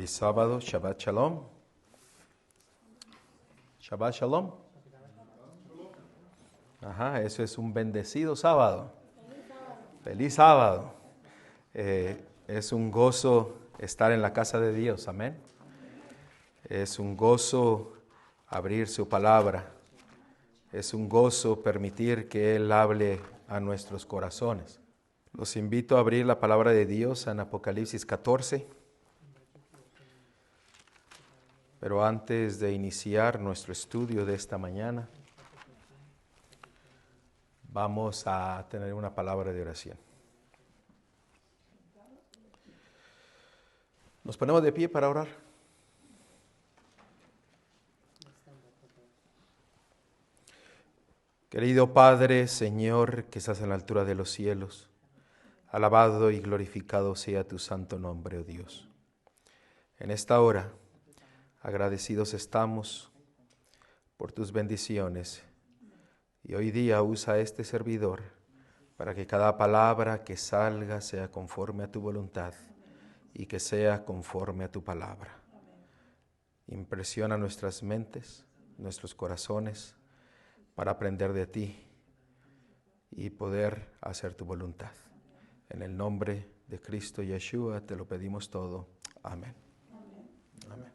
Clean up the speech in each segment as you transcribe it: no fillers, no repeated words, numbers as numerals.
Feliz sábado, Shabbat Shalom. Shabbat Shalom. Ajá, eso es un bendecido sábado. Feliz sábado. Es un gozo estar en la casa de Dios, amén. Es un gozo abrir su palabra. Es un gozo permitir que Él hable a nuestros corazones. Los invito a abrir la palabra de Dios en Apocalipsis 14. Pero antes de iniciar nuestro estudio de esta mañana, vamos a tener una palabra de oración. Nos ponemos de pie para orar. Querido Padre, Señor, que estás en la altura de los cielos, alabado y glorificado sea tu santo nombre, oh Dios. En esta hora, agradecidos estamos por tus bendiciones y hoy día usa este servidor para que cada palabra que salga sea conforme a tu voluntad y que sea conforme a tu palabra. Impresiona nuestras mentes, nuestros corazones para aprender de ti y poder hacer tu voluntad. En el nombre de Cristo Yeshua te lo pedimos todo. Amén. Amén.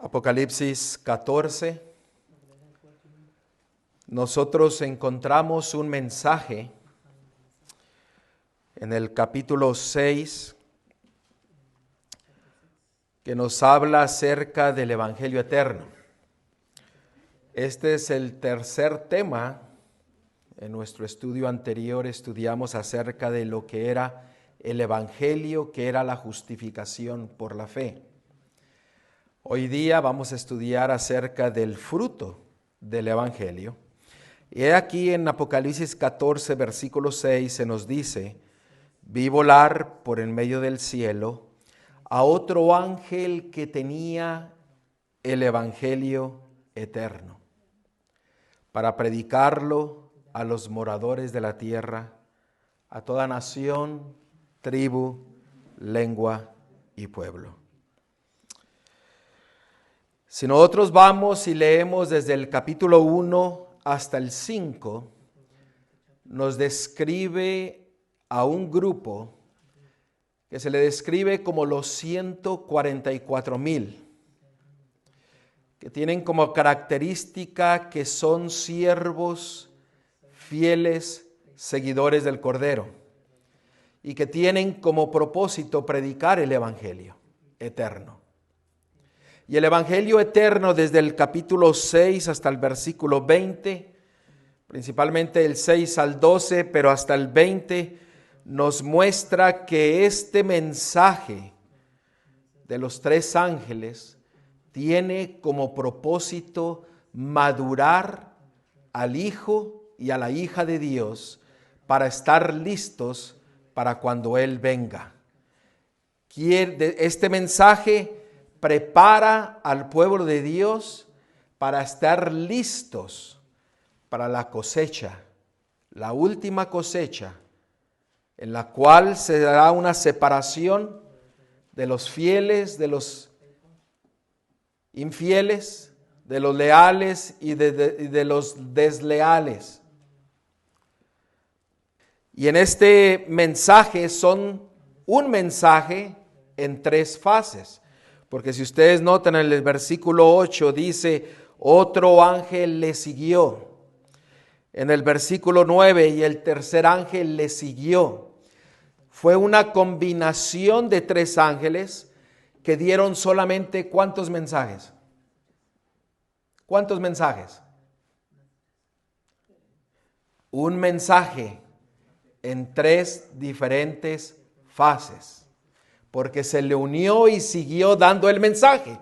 Apocalipsis 14. Nosotros encontramos un mensaje en el capítulo 6 que nos habla acerca del Evangelio eterno. Este es el tercer tema. En nuestro estudio anterior estudiamos acerca de lo que era el Evangelio, que era la justificación por la fe. Hoy día vamos a estudiar acerca del fruto del Evangelio. Y aquí en Apocalipsis 14, versículo 6, se nos dice: vi volar por en medio del cielo a otro ángel que tenía el Evangelio eterno, para predicarlo a los moradores de la tierra, a toda nación, tribu, lengua y pueblo. Si nosotros vamos y leemos desde el capítulo 1 hasta el 5, nos describe a un grupo que se le describe como los 144,000, que tienen como característica que son siervos fieles, seguidores del Cordero, y que tienen como propósito predicar el Evangelio eterno. Y el Evangelio eterno desde el capítulo 6 hasta el versículo 20, principalmente el 6 al 12, pero hasta el 20, nos muestra que este mensaje de los tres ángeles tiene como propósito madurar al Hijo y a la hija de Dios para estar listos para cuando Él venga. Este mensaje prepara al pueblo de Dios para estar listos para la cosecha, la última cosecha, en la cual se dará una separación de los fieles, de los infieles, de los leales y de los desleales. Y en este mensaje son un mensaje en tres fases. Porque si ustedes notan en el versículo 8 dice, otro ángel le siguió. En el versículo 9, y el tercer ángel le siguió. Fue una combinación de tres ángeles que dieron solamente ¿cuántos mensajes? ¿Cuántos mensajes? Un mensaje en tres diferentes fases. Porque se le unió y siguió dando el mensaje.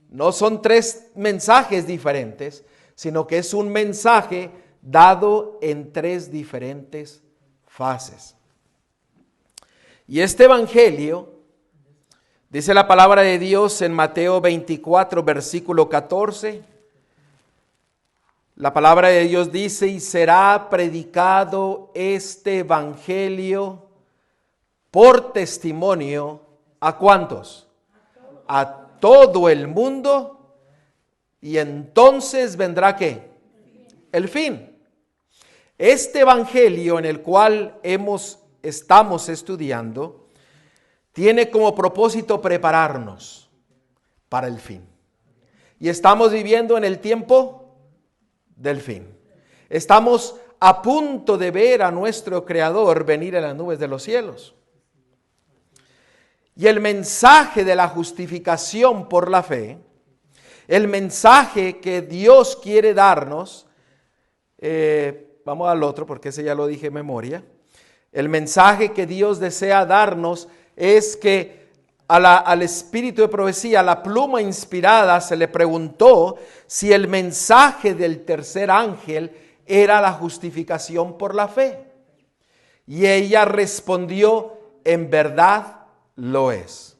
No son tres mensajes diferentes, sino que es un mensaje dado en tres diferentes fases. Y este evangelio, dice la palabra de Dios en Mateo 24, versículo 14, la palabra de Dios dice: y será predicado este evangelio por testimonio ¿a cuántos? A todo el mundo, y entonces vendrá ¿qué? El fin. Este evangelio en el cual estamos estudiando tiene como propósito prepararnos para el fin. Y estamos viviendo en el tiempo del fin. Estamos a punto de ver a nuestro Creador venir en las nubes de los cielos. Y el mensaje de la justificación por la fe, el mensaje que Dios quiere darnos, vamos al otro porque ese ya lo dije en memoria. El mensaje que Dios desea darnos es que al espíritu de profecía, a la pluma inspirada, se le preguntó si el mensaje del tercer ángel era la justificación por la fe. Y ella respondió, en verdad lo es.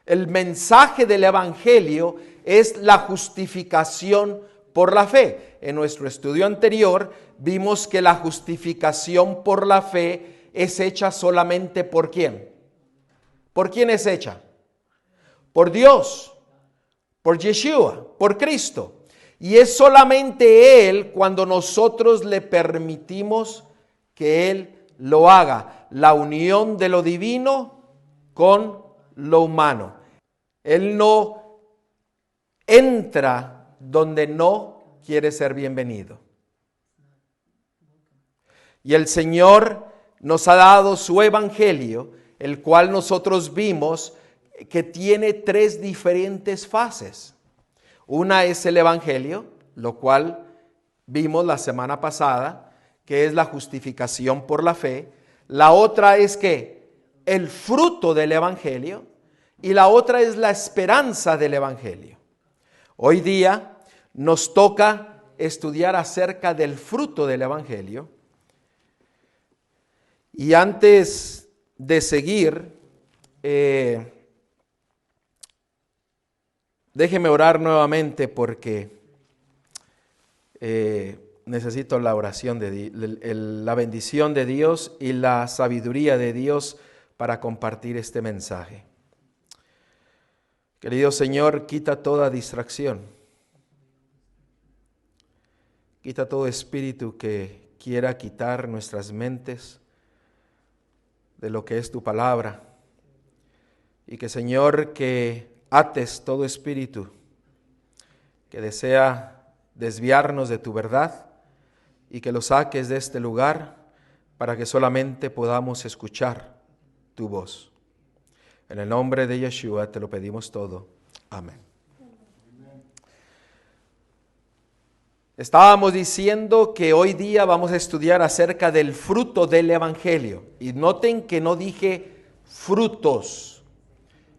El mensaje del evangelio es la justificación por la fe. En nuestro estudio anterior vimos que la justificación por la fe es hecha solamente ¿por quién? ¿Por quién es hecha? Por Dios, por Yeshua, por Cristo. Y es solamente Él cuando nosotros le permitimos que Él lo haga. La unión de lo divino con lo humano. Él no entra donde no quiere ser bienvenido. Y el Señor nos ha dado su evangelio, el cual nosotros vimos que tiene tres diferentes fases. Una es el evangelio, lo cual vimos la semana pasada, que es la justificación por la fe. La otra es que el fruto del evangelio, y la otra es la esperanza del evangelio. Hoy día nos toca estudiar acerca del fruto del evangelio. Y antes de seguir, déjeme orar nuevamente porque necesito la oración, la bendición de Dios y la sabiduría de Dios para compartir este mensaje. Querido Señor, quita toda distracción. Quita todo espíritu que quiera quitar nuestras mentes de lo que es tu palabra. Y que, Señor, que ates todo espíritu que desea desviarnos de tu verdad y que lo saques de este lugar para que solamente podamos escuchar tu voz. En el nombre de Yeshua te lo pedimos todo. Amén. Estábamos diciendo que hoy día vamos a estudiar acerca del fruto del evangelio. Y noten que no dije frutos.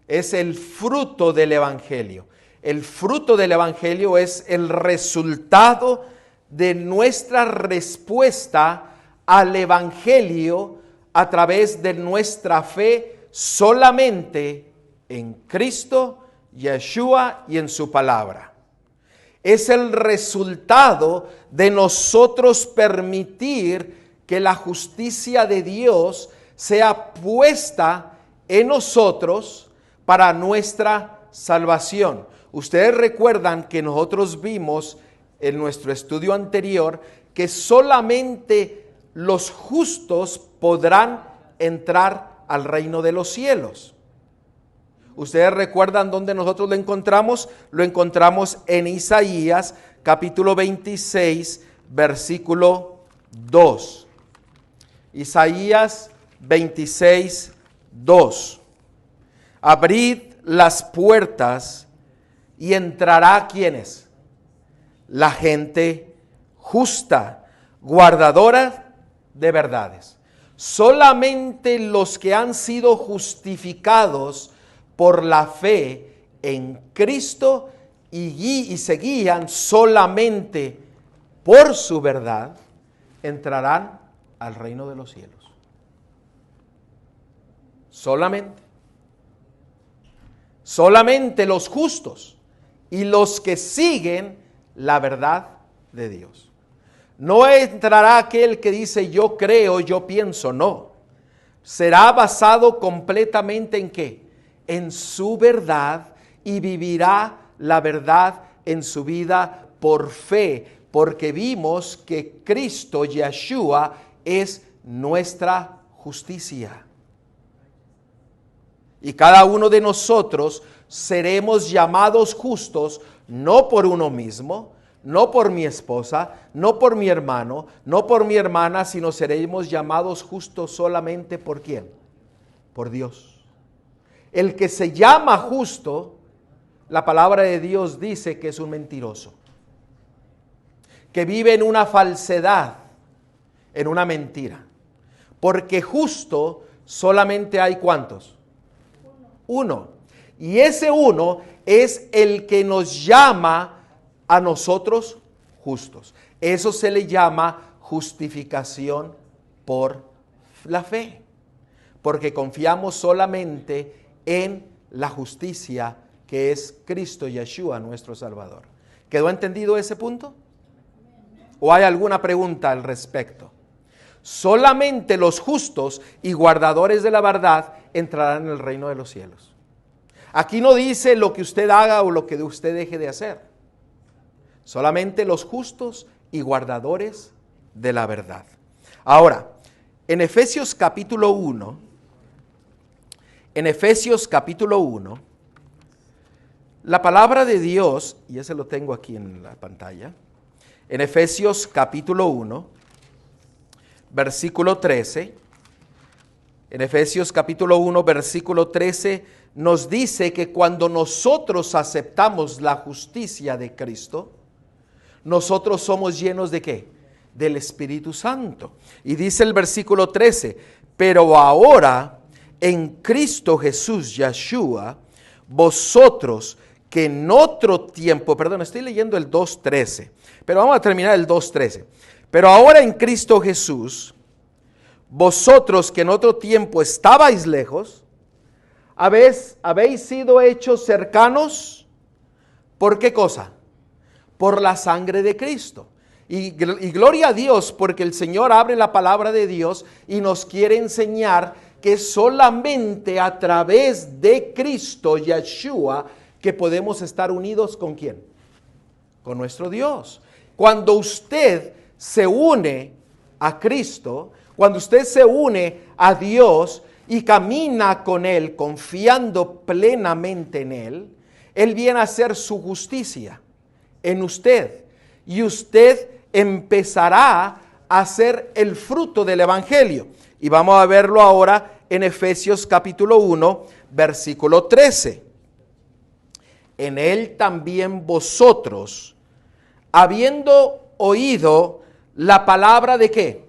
Es el fruto del evangelio. El fruto del evangelio es el resultado de nuestra respuesta al evangelio a través de nuestra fe solamente en Cristo, Yeshua y en su palabra. Es el resultado de nosotros permitir que la justicia de Dios sea puesta en nosotros para nuestra salvación. Ustedes recuerdan que nosotros vimos en nuestro estudio anterior que solamente los justos podrán entrar al reino de los cielos. ¿Ustedes recuerdan dónde nosotros lo encontramos? Lo encontramos en Isaías capítulo 26, versículo 2. Isaías 26, 2. Abrid las puertas y entrará ¿quiénes? La gente justa, guardadora de verdades. Solamente los que han sido justificados por la fe en Cristo y se guían solamente por su verdad, entrarán al reino de los cielos. Solamente los justos y los que siguen la verdad de Dios. No entrará aquel que dice yo creo, yo pienso, no. Será basado completamente en ¿qué? En su verdad, y vivirá la verdad en su vida por fe, porque vimos que Cristo, Yeshua, es nuestra justicia. Y cada uno de nosotros seremos llamados justos, no por uno mismo, no por mi esposa, no por mi hermano, no por mi hermana, sino seremos llamados justos solamente ¿por quién? Por Dios. El que se llama justo, la palabra de Dios dice que es un mentiroso, que vive en una falsedad, en una mentira. Porque justo solamente hay ¿cuántos? Uno. Y ese uno es el que nos llama a nosotros justos. Eso se le llama justificación por la fe. Porque confiamos solamente en la justicia que es Cristo Yeshua, nuestro Salvador. ¿Quedó entendido ese punto? ¿O hay alguna pregunta al respecto? Solamente los justos y guardadores de la verdad entrarán en el reino de los cielos. Aquí no dice lo que usted haga o lo que usted deje de hacer. Solamente los justos y guardadores de la verdad. Ahora, en Efesios capítulo 1, la palabra de Dios, y ese lo tengo aquí en la pantalla, en Efesios capítulo 1, versículo 13, en Efesios capítulo 1, versículo 13, nos dice que cuando nosotros aceptamos la justicia de Cristo, nosotros somos llenos ¿de qué? Del Espíritu Santo. Y dice el versículo 13, pero ahora en Cristo Jesús, Yeshua, vosotros que en otro tiempo, perdón, estoy leyendo el 2.13, pero vamos a terminar el 2.13. Pero ahora en Cristo Jesús, vosotros que en otro tiempo estabais lejos, habéis sido hechos cercanos, ¿por qué cosa? Por la sangre de Cristo. Y gloria a Dios, porque el Señor abre la palabra de Dios y nos quiere enseñar que solamente a través de Cristo, Yeshua, que podemos estar unidos ¿con quién? Con nuestro Dios. Cuando usted se une a Cristo, cuando usted se une a Dios y camina con Él, confiando plenamente en Él, Él viene a hacer su justicia en usted. Y usted empezará a hacer el fruto del Evangelio. Y vamos a verlo ahora en Efesios capítulo 1, versículo 13. En Él también vosotros, habiendo oído la palabra de ¿qué?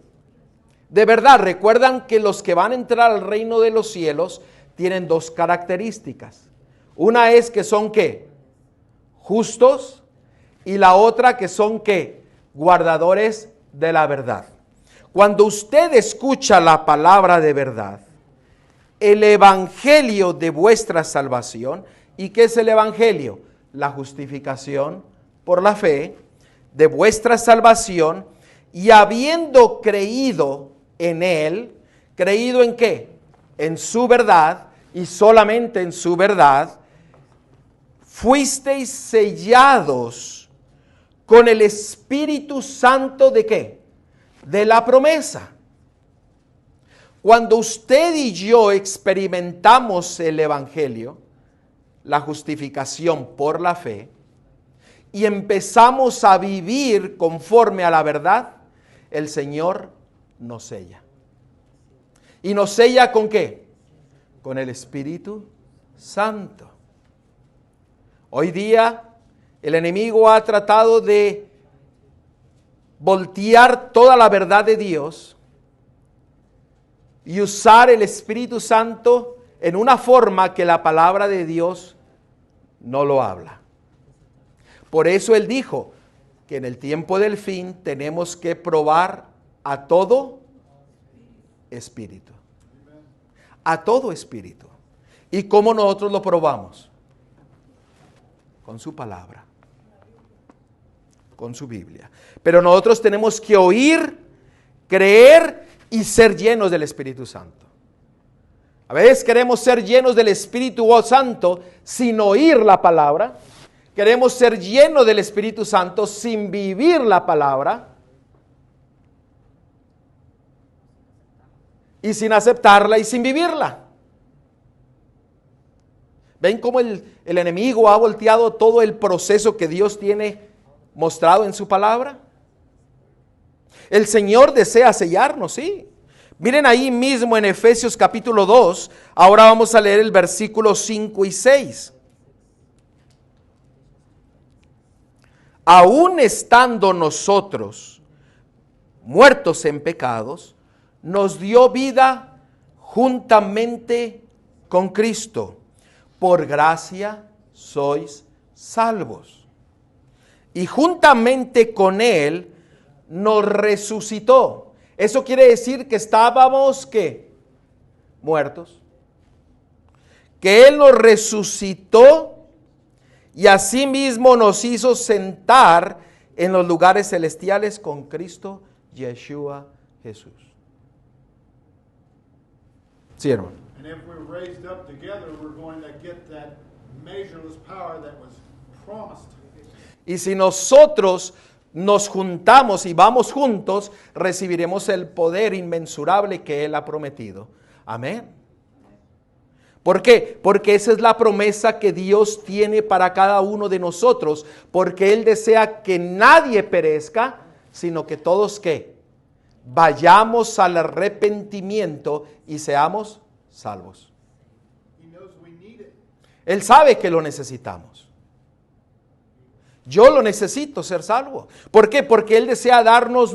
De verdad. Recuerdan que los que van a entrar al reino de los cielos tienen dos características. Una es que son ¿qué? Justos, y la otra que son ¿qué? Guardadores de la verdad. Cuando usted escucha la palabra de verdad, el evangelio de vuestra salvación, ¿y qué es el evangelio? La justificación por la fe de vuestra salvación, y habiendo creído en Él, ¿creído en qué? En su verdad, y solamente en su verdad, fuisteis sellados con el Espíritu Santo ¿de qué? De la promesa. Cuando usted y yo experimentamos el evangelio, la justificación por la fe, y empezamos a vivir conforme a la verdad, el Señor nos sella. ¿Y nos sella con qué? Con el Espíritu Santo. Hoy día el enemigo ha tratado de voltear toda la verdad de Dios y usar el Espíritu Santo en una forma que la palabra de Dios no lo habla. Por eso Él dijo que en el tiempo del fin tenemos que probar a todo espíritu. A todo espíritu. ¿Y cómo nosotros lo probamos? Con su palabra. con su Biblia. Pero nosotros tenemos que oír, creer y ser llenos del Espíritu Santo. A veces queremos ser llenos del Espíritu Santo sin oír la palabra. Queremos ser llenos del Espíritu Santo sin vivir la palabra y sin aceptarla y sin vivirla. ¿Ven cómo el enemigo ha volteado todo el proceso que Dios tiene mostrado en su palabra? El Señor desea sellarnos, sí. Miren ahí mismo en Efesios capítulo 2, ahora vamos a leer el versículo 5 y 6. Aún estando nosotros muertos en pecados, nos dio vida juntamente con Cristo. Por gracia sois salvos. Y juntamente con Él nos resucitó. Eso quiere decir que estábamos, ¿qué? Muertos. Que Él nos resucitó y asimismo nos hizo sentar en los lugares celestiales con Cristo Yeshua Jesús. Sí, hermano. And if we're raised up together, we're going to get that measureless power that was promised. Y si nosotros nos juntamos y vamos juntos, recibiremos el poder inmensurable que Él ha prometido. Amén. ¿Por qué? Porque esa es la promesa que Dios tiene para cada uno de nosotros, porque Él desea que nadie perezca, sino que todos, ¿qué? Vayamos al arrepentimiento y seamos salvos. Él sabe que lo necesitamos. Yo lo necesito ser salvo. ¿Por qué? Porque Él desea darnos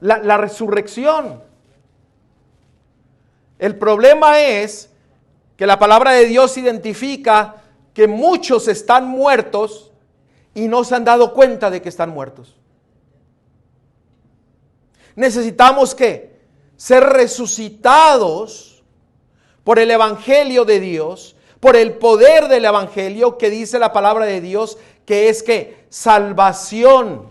la resurrección. El problema es que la palabra de Dios identifica que muchos están muertos y no se han dado cuenta de que están muertos. Necesitamos ¿qué? Ser resucitados por el Evangelio de Dios, por el poder del Evangelio que dice la palabra de Dios, que es ¿qué? Salvación.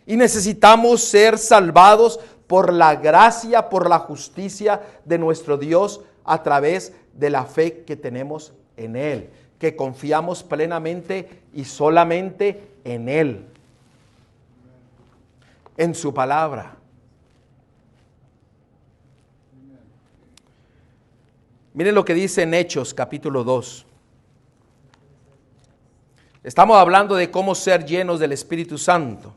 Y necesitamos ser salvados por la gracia, por la justicia de nuestro Dios a través de la fe que tenemos en Él, que confiamos plenamente y solamente en Él, en su palabra. Miren lo que dice en Hechos capítulo 2. Estamos hablando de cómo ser llenos del Espíritu Santo,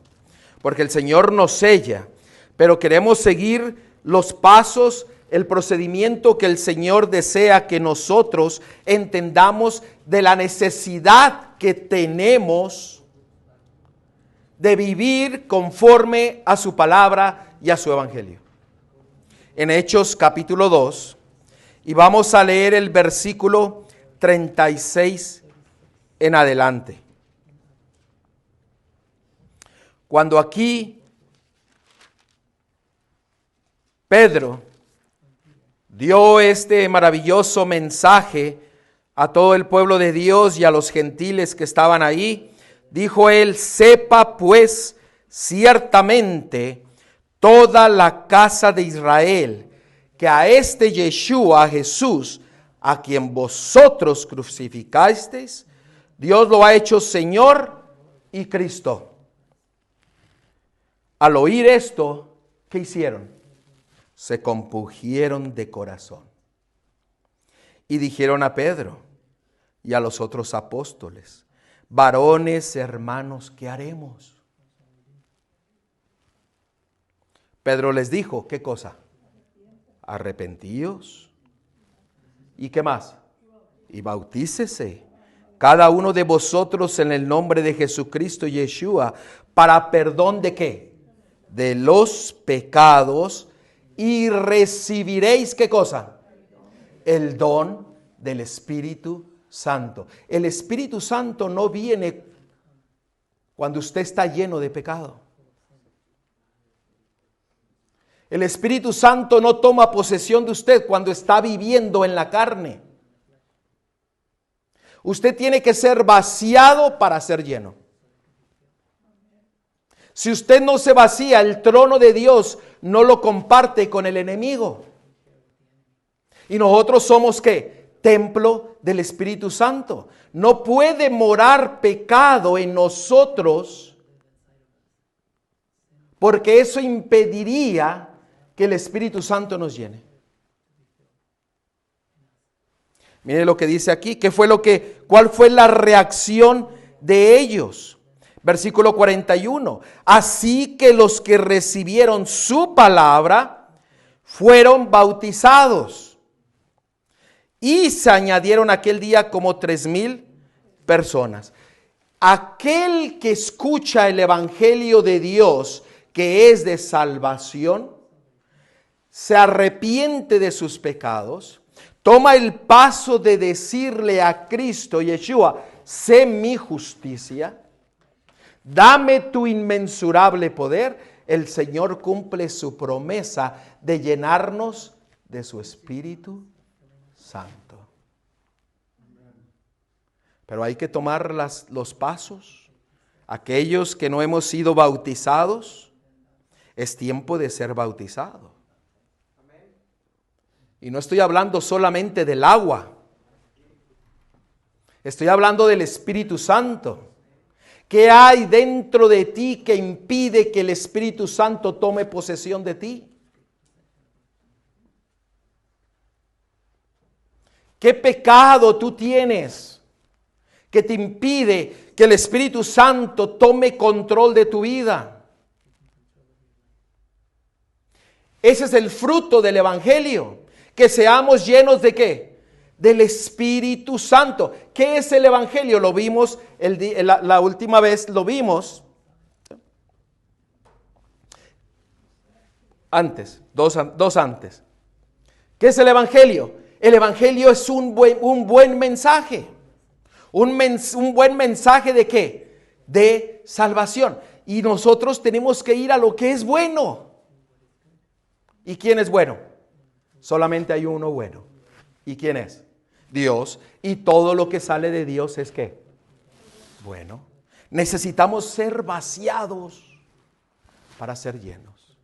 porque el Señor nos sella, pero queremos seguir los pasos, el procedimiento que el Señor desea que nosotros entendamos de la necesidad que tenemos de vivir conforme a su palabra y a su evangelio. En Hechos capítulo 2, y vamos a leer el versículo 36 en adelante. Cuando aquí Pedro dio este maravilloso mensaje a todo el pueblo de Dios y a los gentiles que estaban ahí, dijo él: sepa pues ciertamente toda la casa de Israel que a este Yeshua, Jesús, a quien vosotros crucificasteis, Dios lo ha hecho Señor y Cristo. Al oír esto, ¿qué hicieron? Se compungieron de corazón y dijeron a Pedro y a los otros apóstoles: varones, hermanos, ¿qué haremos? Pedro les dijo, ¿qué cosa? Arrepentíos. ¿Y qué más? Y bautícese cada uno de vosotros en el nombre de Jesucristo Yeshua para perdón de ¿qué? De los pecados, y recibiréis ¿qué cosa? El don del Espíritu Santo. El Espíritu Santo no viene cuando usted está lleno de pecado. El Espíritu Santo no toma posesión de usted cuando está viviendo en la carne. Usted tiene que ser vaciado para ser lleno. Si usted no se vacía, el trono de Dios no lo comparte con el enemigo. Y nosotros somos ¿qué? Templo del Espíritu Santo. No puede morar pecado en nosotros, porque eso impediría que el Espíritu Santo nos llene. Mire lo que dice aquí. ¿Cuál fue la reacción de ellos? Versículo 41. Así que los que recibieron su palabra fueron bautizados. Y se añadieron aquel día como 3,000 personas. Aquel que escucha el evangelio de Dios, que es de salvación, se arrepiente de sus pecados, toma el paso de decirle a Cristo, Yeshua, sé mi justicia, dame tu inmensurable poder. El Señor cumple su promesa de llenarnos de su Espíritu Santo. Pero hay que tomar los pasos. Aquellos que no hemos sido bautizados, es tiempo de ser bautizado. Y no estoy hablando solamente del agua. Estoy hablando del Espíritu Santo. ¿Qué hay dentro de ti que impide que el Espíritu Santo tome posesión de ti? ¿Qué pecado tú tienes que te impide que el Espíritu Santo tome control de tu vida? Ese es el fruto del Evangelio. Que seamos llenos ¿de qué? Del Espíritu Santo. ¿Qué es el Evangelio? Lo vimos la última vez, lo vimos antes, dos antes. ¿Qué es el Evangelio? El Evangelio es un buen mensaje. Un buen mensaje ¿de qué? De salvación. Y nosotros tenemos que ir a lo que es bueno. ¿Y quién es bueno? Solamente hay uno bueno. ¿Y quién es? Dios. Y todo lo que sale de Dios es ¿qué? Bueno. Necesitamos ser vaciados para ser llenos.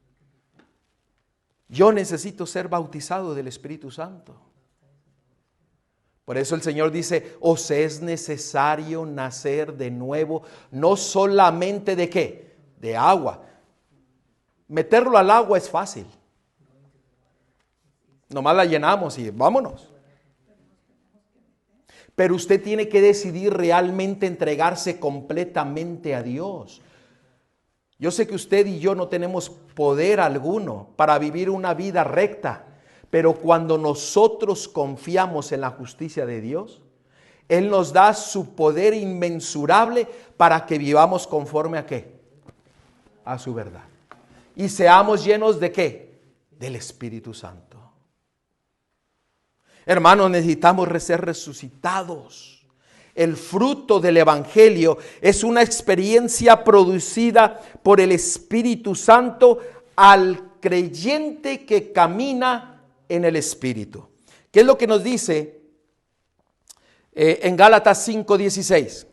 Yo necesito ser bautizado del Espíritu Santo. Por eso el Señor dice, os es necesario nacer de nuevo, no solamente ¿de qué? De agua. Meterlo al agua es fácil. Nomás la llenamos y vámonos. Pero usted tiene que decidir realmente entregarse completamente a Dios. Yo sé que usted y yo no tenemos poder alguno para vivir una vida recta. Pero cuando nosotros confiamos en la justicia de Dios, Él nos da su poder inmensurable para que vivamos conforme ¿a qué? A su verdad. Y seamos llenos ¿de qué? Del Espíritu Santo. Hermanos, necesitamos ser resucitados. El fruto del Evangelio es una experiencia producida por el Espíritu Santo al creyente que camina en el Espíritu. ¿Qué es lo que nos dice en Gálatas 5:16?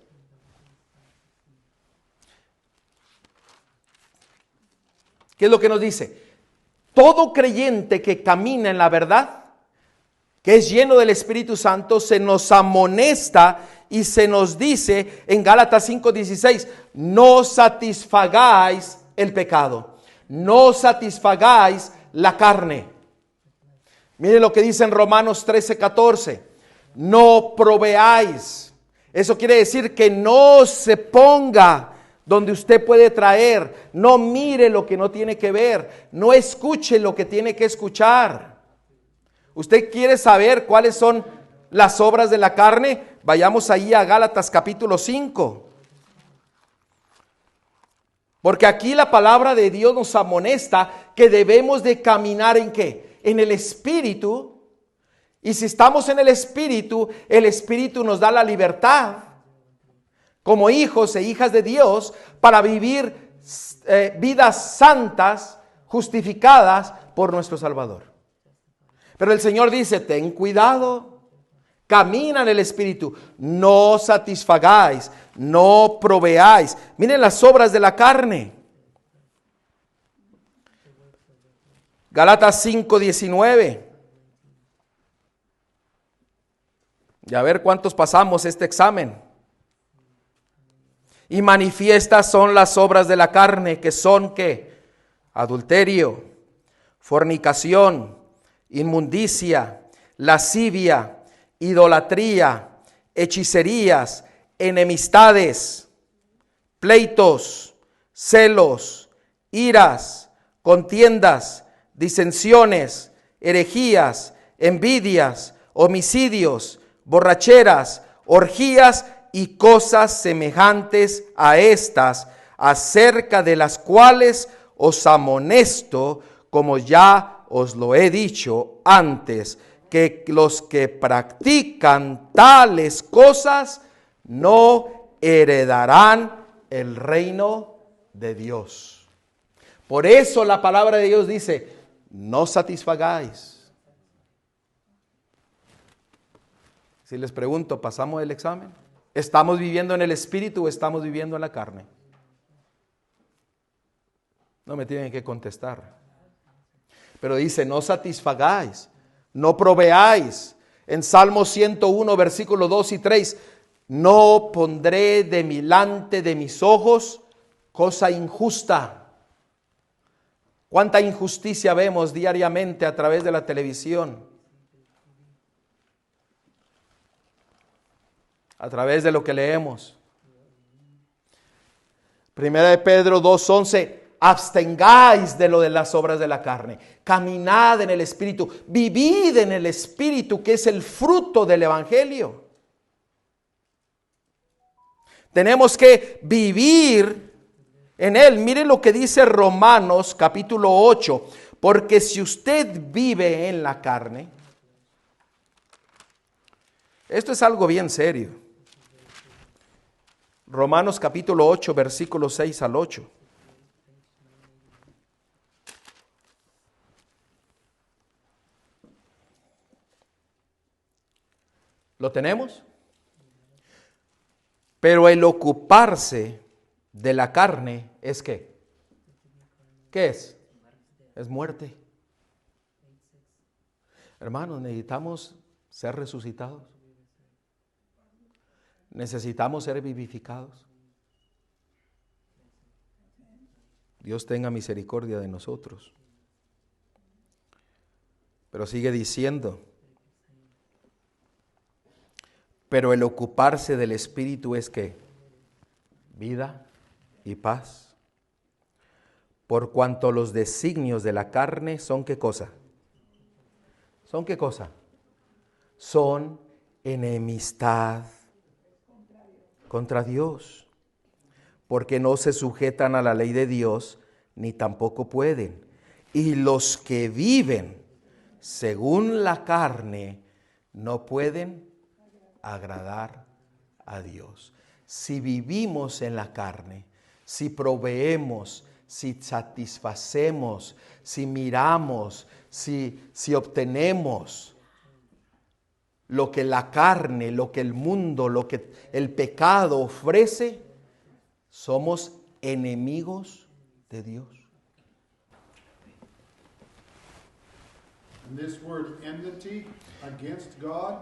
¿Qué es lo que nos dice? Todo creyente que camina en la verdad, que es lleno del Espíritu Santo, se nos amonesta y se nos dice en Gálatas 5:16, no satisfagáis el pecado, no satisfagáis la carne. Mire lo que dice en Romanos 13:14. No proveáis. Eso quiere decir que no se ponga donde usted puede traer. No mire lo que no tiene que ver. No escuche lo que tiene que escuchar. ¿Usted quiere saber cuáles son las obras de la carne? Vayamos ahí a Gálatas capítulo 5. Porque aquí la palabra de Dios nos amonesta que debemos de caminar ¿en qué? En el Espíritu. Y si estamos en el Espíritu nos da la libertad como hijos e hijas de Dios para vivir vidas santas, justificadas por nuestro Salvador. Pero el Señor dice, ten cuidado, Camina en el Espíritu. No satisfagáis, no proveáis. Miren las obras de la carne. Gálatas 5:19. Y a ver cuántos pasamos este examen. Y manifiestas son las obras de la carne, que son ¿qué? Adulterio, fornicación, inmundicia, lascivia, idolatría, hechicerías, enemistades, pleitos, celos, iras, contiendas, disensiones, herejías, envidias, homicidios, borracheras, orgías y cosas semejantes a estas, acerca de las cuales os amonesto, como ya os lo he dicho antes, que los que practican tales cosas no heredarán el reino de Dios. Por eso la palabra de Dios dice, no satisfagáis. Si les pregunto, ¿pasamos el examen? ¿Estamos viviendo en el Espíritu o estamos viviendo en la carne? No me tienen que contestar. Pero dice, no satisfagáis, no proveáis. En Salmo 101, versículos 2 y 3, no pondré delante de mis ojos cosa injusta. ¿Cuánta injusticia vemos diariamente a través de la televisión? A través de lo que leemos. Primera de Pedro 2:11, abstengáis de lo de las obras de la carne, caminad en el Espíritu, vivid en el Espíritu, que es el fruto del Evangelio. Tenemos que vivir en Él. Miren lo que dice Romanos capítulo 8, porque si usted vive en la carne, esto es algo bien serio. Romanos capítulo 8, versículos 6 al 8. ¿Lo tenemos? Pero el ocuparse de la carne es ¿qué? ¿Qué es? Es muerte. Hermanos, necesitamos ser resucitados. Necesitamos ser vivificados. Dios tenga misericordia de nosotros. Pero sigue diciendo, pero el ocuparse del Espíritu es ¿qué? Vida y paz. Por cuanto los designios de la carne son ¿qué cosa? ¿Son qué cosa? Son enemistad contra Dios, porque no se sujetan a la ley de Dios, ni tampoco pueden. Y los que viven según la carne no pueden agradar a Dios. Si vivimos en la carne, si proveemos, si satisfacemos, si miramos, si obtenemos lo que la carne, lo que el mundo, lo que el pecado ofrece, somos enemigos de Dios. And this word enmity against God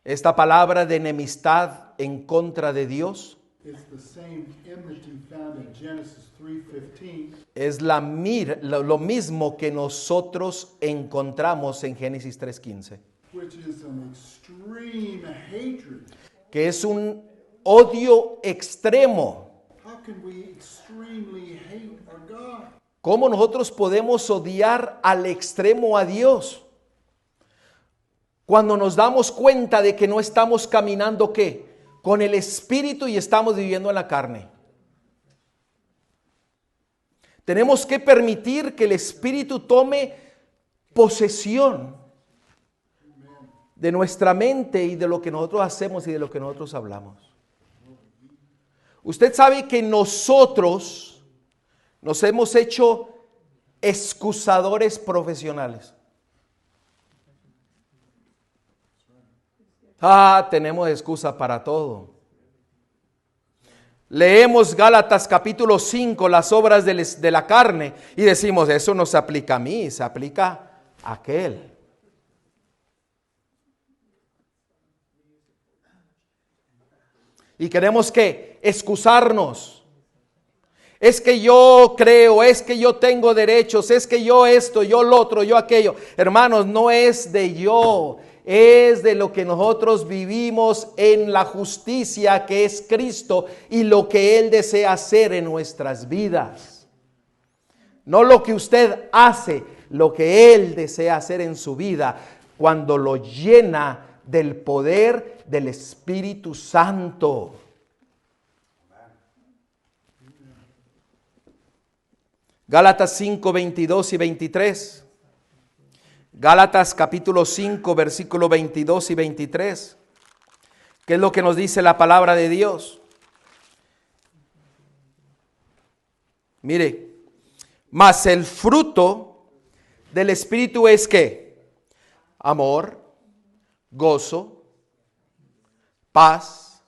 Esta palabra de enemistad en contra de Dios is the same enmity found in Genesis 3:15. es lo mismo que nosotros encontramos en Génesis 3:15. Which is an extreme hatred. Que es un odio extremo. How can we extremely hate our God? ¿Cómo nosotros podemos odiar al extremo a Dios? Cuando nos damos cuenta de que no estamos caminando ¿qué? Con el Espíritu y estamos viviendo en la carne. Tenemos que permitir que el Espíritu tome posesión de nuestra mente y de lo que nosotros hacemos y de lo que nosotros hablamos. Usted sabe que nosotros nos hemos hecho excusadores profesionales. Tenemos excusa para todo. Leemos Gálatas capítulo 5, las obras de la carne, y decimos, eso no se aplica a mí, se aplica a aquel. Y queremos que excusarnos. Es que yo creo, es que yo tengo derechos, es que yo esto, yo lo otro, yo aquello. Hermanos, no es de yo, es de lo que nosotros vivimos en la justicia que es Cristo y lo que Él desea hacer en nuestras vidas. No lo que usted hace, lo que Él desea hacer en su vida cuando lo llena del poder del Espíritu Santo. Gálatas 5, 22 y 23. Gálatas capítulo 5, versículo 22 y 23. ¿Qué es lo que nos dice la palabra de Dios? Mire, mas el fruto del Espíritu es ¿qué? Amor, gozo, paz,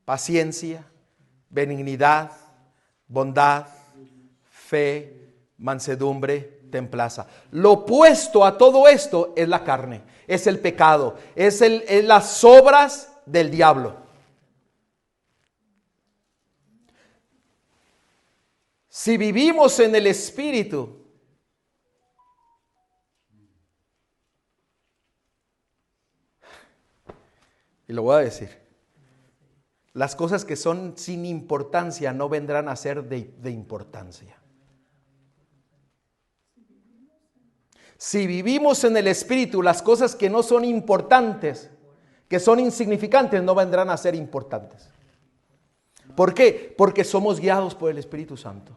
paciencia, benignidad, bondad, fe, mansedumbre, templanza. Lo opuesto a todo esto es la carne, es el pecado, es las obras del diablo. Si vivimos en el Espíritu, y lo voy a decir, las cosas que son sin importancia no vendrán a ser de importancia. Si vivimos en el Espíritu, las cosas que no son importantes, que son insignificantes, no vendrán a ser importantes. ¿Por qué? Porque somos guiados por el Espíritu Santo.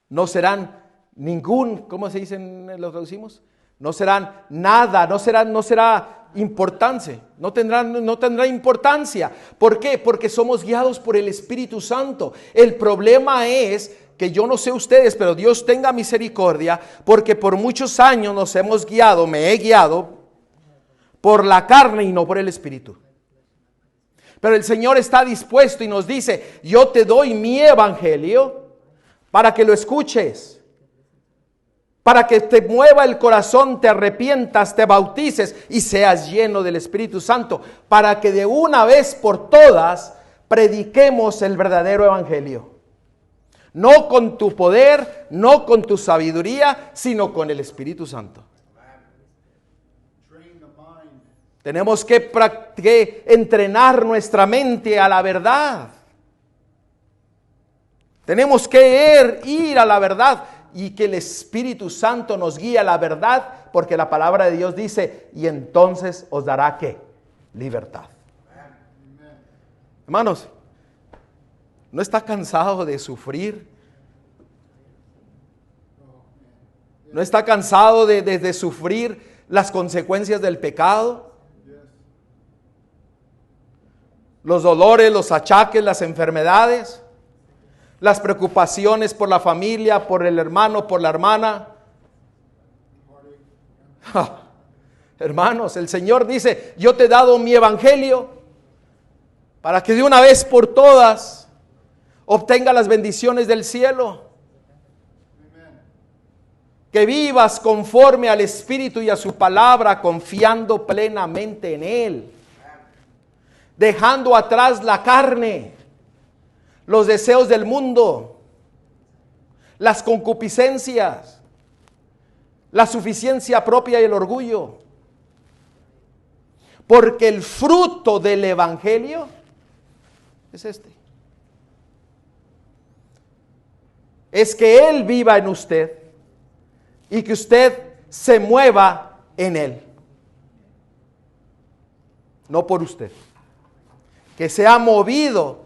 No serán ningún, ¿cómo se dicen, lo traducimos? No serán nada, no será importancia, no tendrá importancia. ¿Por qué? Porque somos guiados por el Espíritu Santo. El problema es que yo no sé ustedes, pero Dios tenga misericordia, porque por muchos años nos hemos guiado, me he guiado por la carne y no por el Espíritu. Pero el Señor está dispuesto y nos dice, yo te doy mi evangelio para que lo escuches. Para que te mueva el corazón, te arrepientas, te bautices y seas lleno del Espíritu Santo. Para que de una vez por todas prediquemos el verdadero evangelio. No con tu poder, no con tu sabiduría, sino con el Espíritu Santo. Tenemos que entrenar nuestra mente a la verdad. Tenemos que ir a la verdad. Y que el Espíritu Santo nos guíe a la verdad, porque la palabra de Dios dice, y entonces os dará ¿qué? Libertad. Amen. Hermanos, ¿no está cansado de sufrir? ¿No está cansado de sufrir las consecuencias del pecado? Los dolores, los achaques, las enfermedades. Las preocupaciones por la familia, por el hermano, por la hermana. Hermanos, el Señor dice, yo te he dado mi evangelio para que de una vez por todas obtenga las bendiciones del cielo. Que vivas conforme al Espíritu y a su palabra, confiando plenamente en Él. Dejando atrás la carne, los deseos del mundo, las concupiscencias, la suficiencia propia y el orgullo. Porque el fruto del evangelio es este. Es que Él viva en usted y que usted se mueva en Él. No por usted. Que sea movido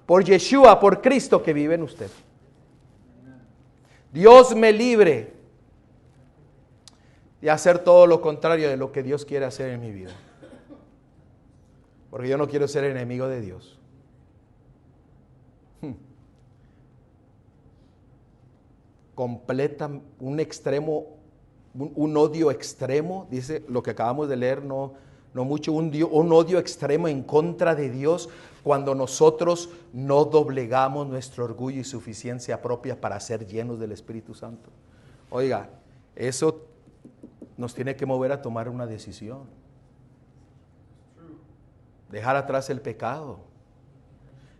por Yeshua, por Cristo que vive en usted. Dios me libre de hacer todo lo contrario de lo que Dios quiere hacer en mi vida. Porque yo no quiero ser enemigo de Dios. Completa un extremo un odio extremo, dice lo que acabamos de leer, no mucho, un odio extremo en contra de Dios cuando nosotros no doblegamos nuestro orgullo y suficiencia propia para ser llenos del Espíritu Santo. Oiga, eso nos tiene que mover a tomar una decisión. Dejar atrás el pecado,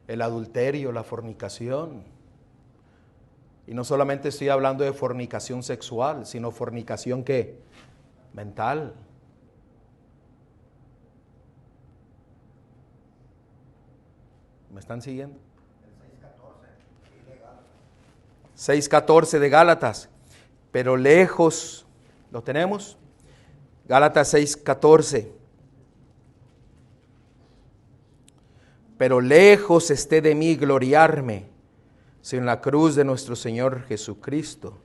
el adulterio, la fornicación. Y no solamente estoy hablando de fornicación sexual, sino fornicación ¿qué? Mental. ¿Me están siguiendo? 6:14 de Gálatas. Pero lejos, ¿lo tenemos? Gálatas 6:14. Pero lejos esté de mí gloriarme, sino en la cruz de nuestro Señor Jesucristo,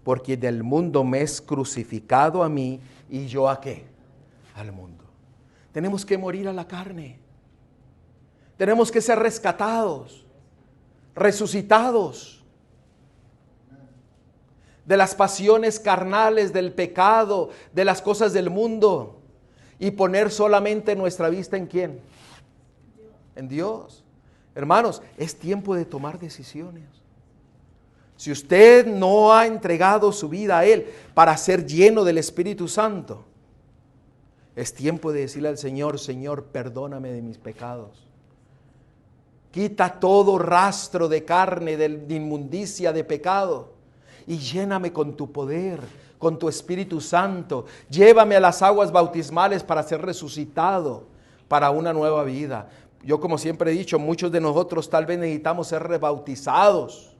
porque del mundo me es crucificado a mí, y yo ¿a qué? Al mundo. Tenemos que morir a la carne. Tenemos que ser rescatados, resucitados de las pasiones carnales, del pecado, de las cosas del mundo, y poner solamente nuestra vista ¿en quién? En Dios. Hermanos, es tiempo de tomar decisiones. Si usted no ha entregado su vida a Él para ser lleno del Espíritu Santo, es tiempo de decirle al Señor: Señor, perdóname de mis pecados. Quita todo rastro de carne, de inmundicia, de pecado, y lléname con tu poder, con tu Espíritu Santo. Llévame a las aguas bautismales para ser resucitado para una nueva vida. Yo, como siempre he dicho, muchos de nosotros tal vez necesitamos ser rebautizados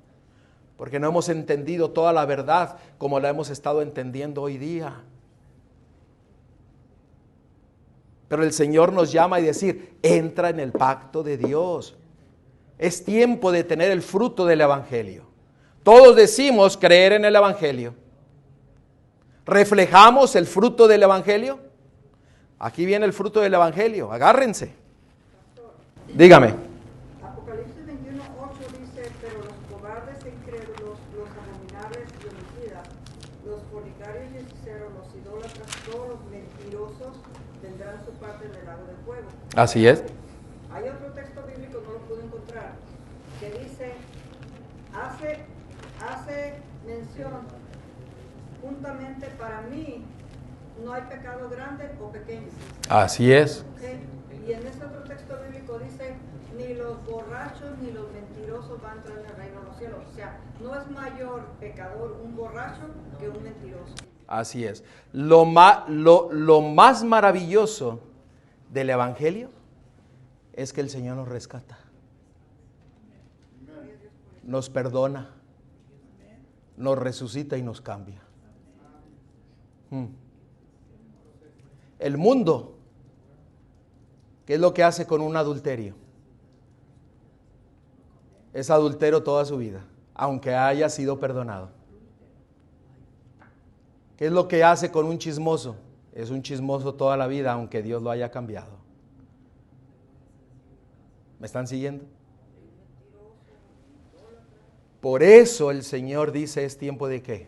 porque no hemos entendido toda la verdad como la hemos estado entendiendo hoy día. Pero el Señor nos llama y decir: entra en el pacto de Dios. Es tiempo de tener el fruto del Evangelio. Todos decimos creer en el Evangelio. ¿Reflejamos el fruto del Evangelio? Aquí viene el fruto del Evangelio. Agárrense. Dígame. Apocalipsis 21:8 dice: pero los cobardes e incrédulos, los abominables y homicidas, los fornicarios y hechiceros, los idólatras, todos los mentirosos tendrán su parte en el lago de fuego. Así es. Hay otro texto bíblico, no lo pude encontrar, que dice, hace mención, juntamente para mí no hay pecado grande o pequeño. Así es. ¿Okay? Y en ese otro texto bíblico dice: ni los borrachos ni los mentirosos van a entrar en el reino de los cielos. O sea, no es mayor pecador un borracho que un mentiroso. Así es. Lo más maravilloso del Evangelio es que el Señor nos rescata, nos perdona, nos resucita y nos cambia. El mundo, ¿qué es lo que hace con un adulterio? Es adultero toda su vida, aunque haya sido perdonado. ¿Qué es lo que hace con un chismoso? Es un chismoso toda la vida, aunque Dios lo haya cambiado. ¿Me están siguiendo? Por eso el Señor dice: es tiempo de ¿qué?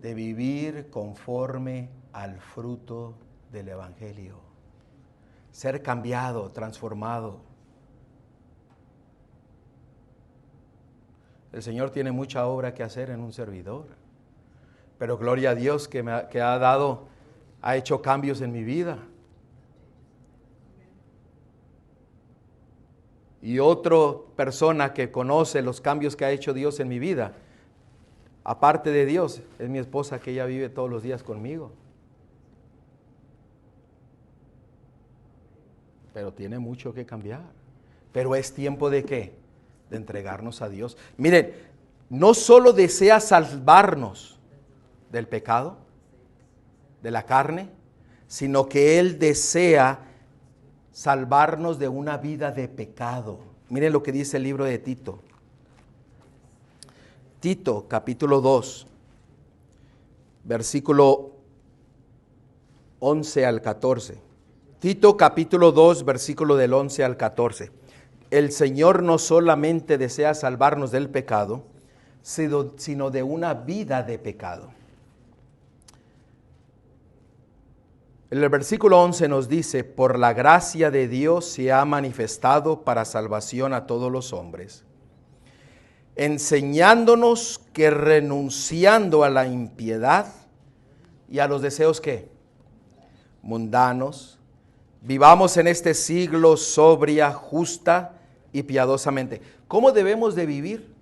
De vivir conforme al fruto del Evangelio. Ser cambiado, transformado. El Señor tiene mucha obra que hacer en un servidor. Pero gloria a Dios que ha hecho cambios en mi vida. Y otra persona que conoce los cambios que ha hecho Dios en mi vida, aparte de Dios, es mi esposa, que ella vive todos los días conmigo. Pero tiene mucho que cambiar. Pero es tiempo de ¿qué? De entregarnos a Dios. Miren, no solo desea salvarnos del pecado, de la carne, sino que Él desea salvarnos de una vida de pecado. Miren lo que dice el libro de Tito. Tito, capítulo 2, versículo 11 al 14. Tito, capítulo 2, versículo del 11 al 14. El Señor no solamente desea salvarnos del pecado, sino de una vida de pecado. El versículo 11 nos dice, por la gracia de Dios se ha manifestado para salvación a todos los hombres, enseñándonos que renunciando a la impiedad y a los deseos ¿qué? Mundanos, vivamos en este siglo sobria, justa y piadosamente. ¿Cómo debemos de vivir?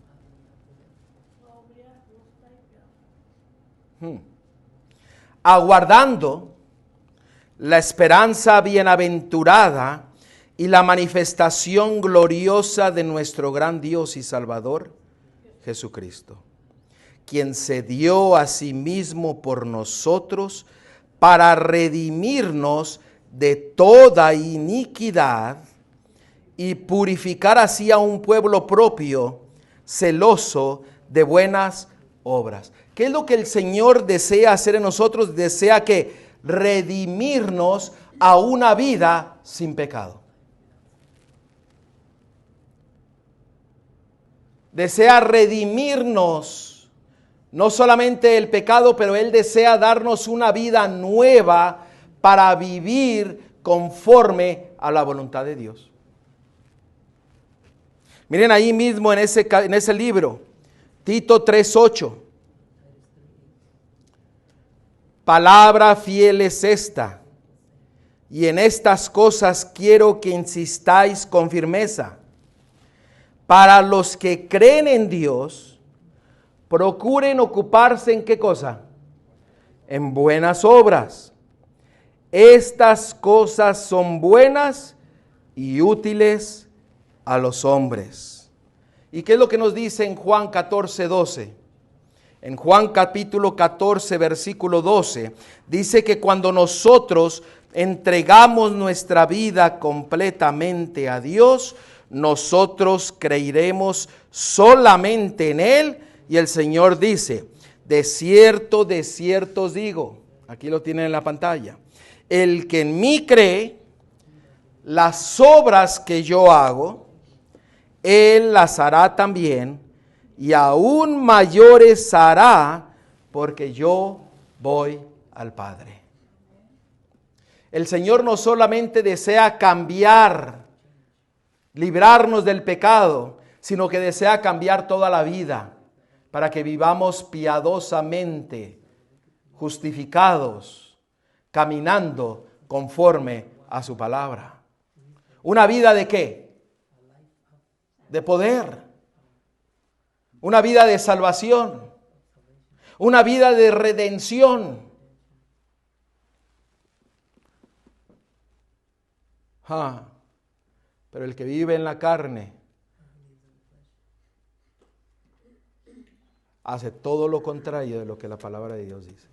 Aguardando la esperanza bienaventurada y la manifestación gloriosa de nuestro gran Dios y Salvador, Jesucristo, quien se dio a sí mismo por nosotros para redimirnos de toda iniquidad y purificar así a un pueblo propio, celoso de buenas obras. ¿Qué es lo que el Señor desea hacer en nosotros? Desea que redimirnos a una vida sin pecado. Desea redimirnos, no solamente el pecado, pero Él desea darnos una vida nueva para vivir conforme a la voluntad de Dios. Miren ahí mismo en ese libro, Tito 3:8. Palabra fiel es esta, y en estas cosas quiero que insistáis con firmeza. Para los que creen en Dios, procuren ocuparse en ¿qué cosa? En buenas obras. Estas cosas son buenas y útiles a los hombres. ¿Y qué es lo que nos dice en Juan 14:12? En Juan capítulo 14, versículo 12, dice que cuando nosotros entregamos nuestra vida completamente a Dios, nosotros creeremos solamente en Él. Y el Señor dice, de cierto os digo, aquí lo tienen en la pantalla, el que en mí cree, las obras que yo hago, Él las hará también, y aún mayores hará, porque yo voy al Padre. El Señor no solamente desea cambiar, librarnos del pecado, sino que desea cambiar toda la vida, para que vivamos piadosamente, justificados, caminando conforme a su palabra. ¿Una vida de qué? De poder. Una vida de salvación. Una vida de redención. Pero el que vive en la carne hace todo lo contrario de lo que la palabra de Dios dice.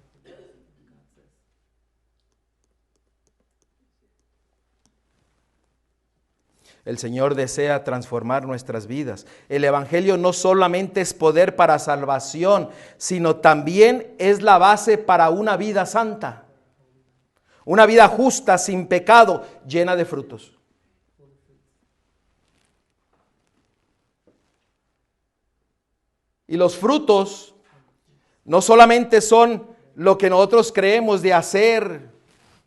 El Señor desea transformar nuestras vidas. El Evangelio no solamente es poder para salvación, sino también es la base para una vida santa. Una vida justa, sin pecado, llena de frutos. Y los frutos no solamente son lo que nosotros creemos de hacer,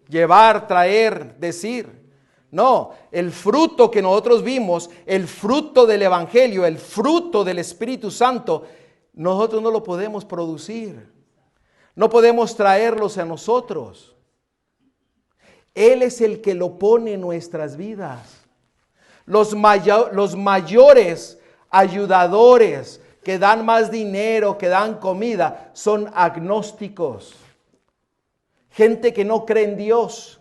llevar, traer, decir. No, el fruto que nosotros vimos, el fruto del Evangelio, el fruto del Espíritu Santo, nosotros no lo podemos producir. No podemos traerlos a nosotros. Él es el que lo pone en nuestras vidas. Los mayores ayudadores que dan más dinero, que dan comida, son agnósticos. Gente que no cree en Dios.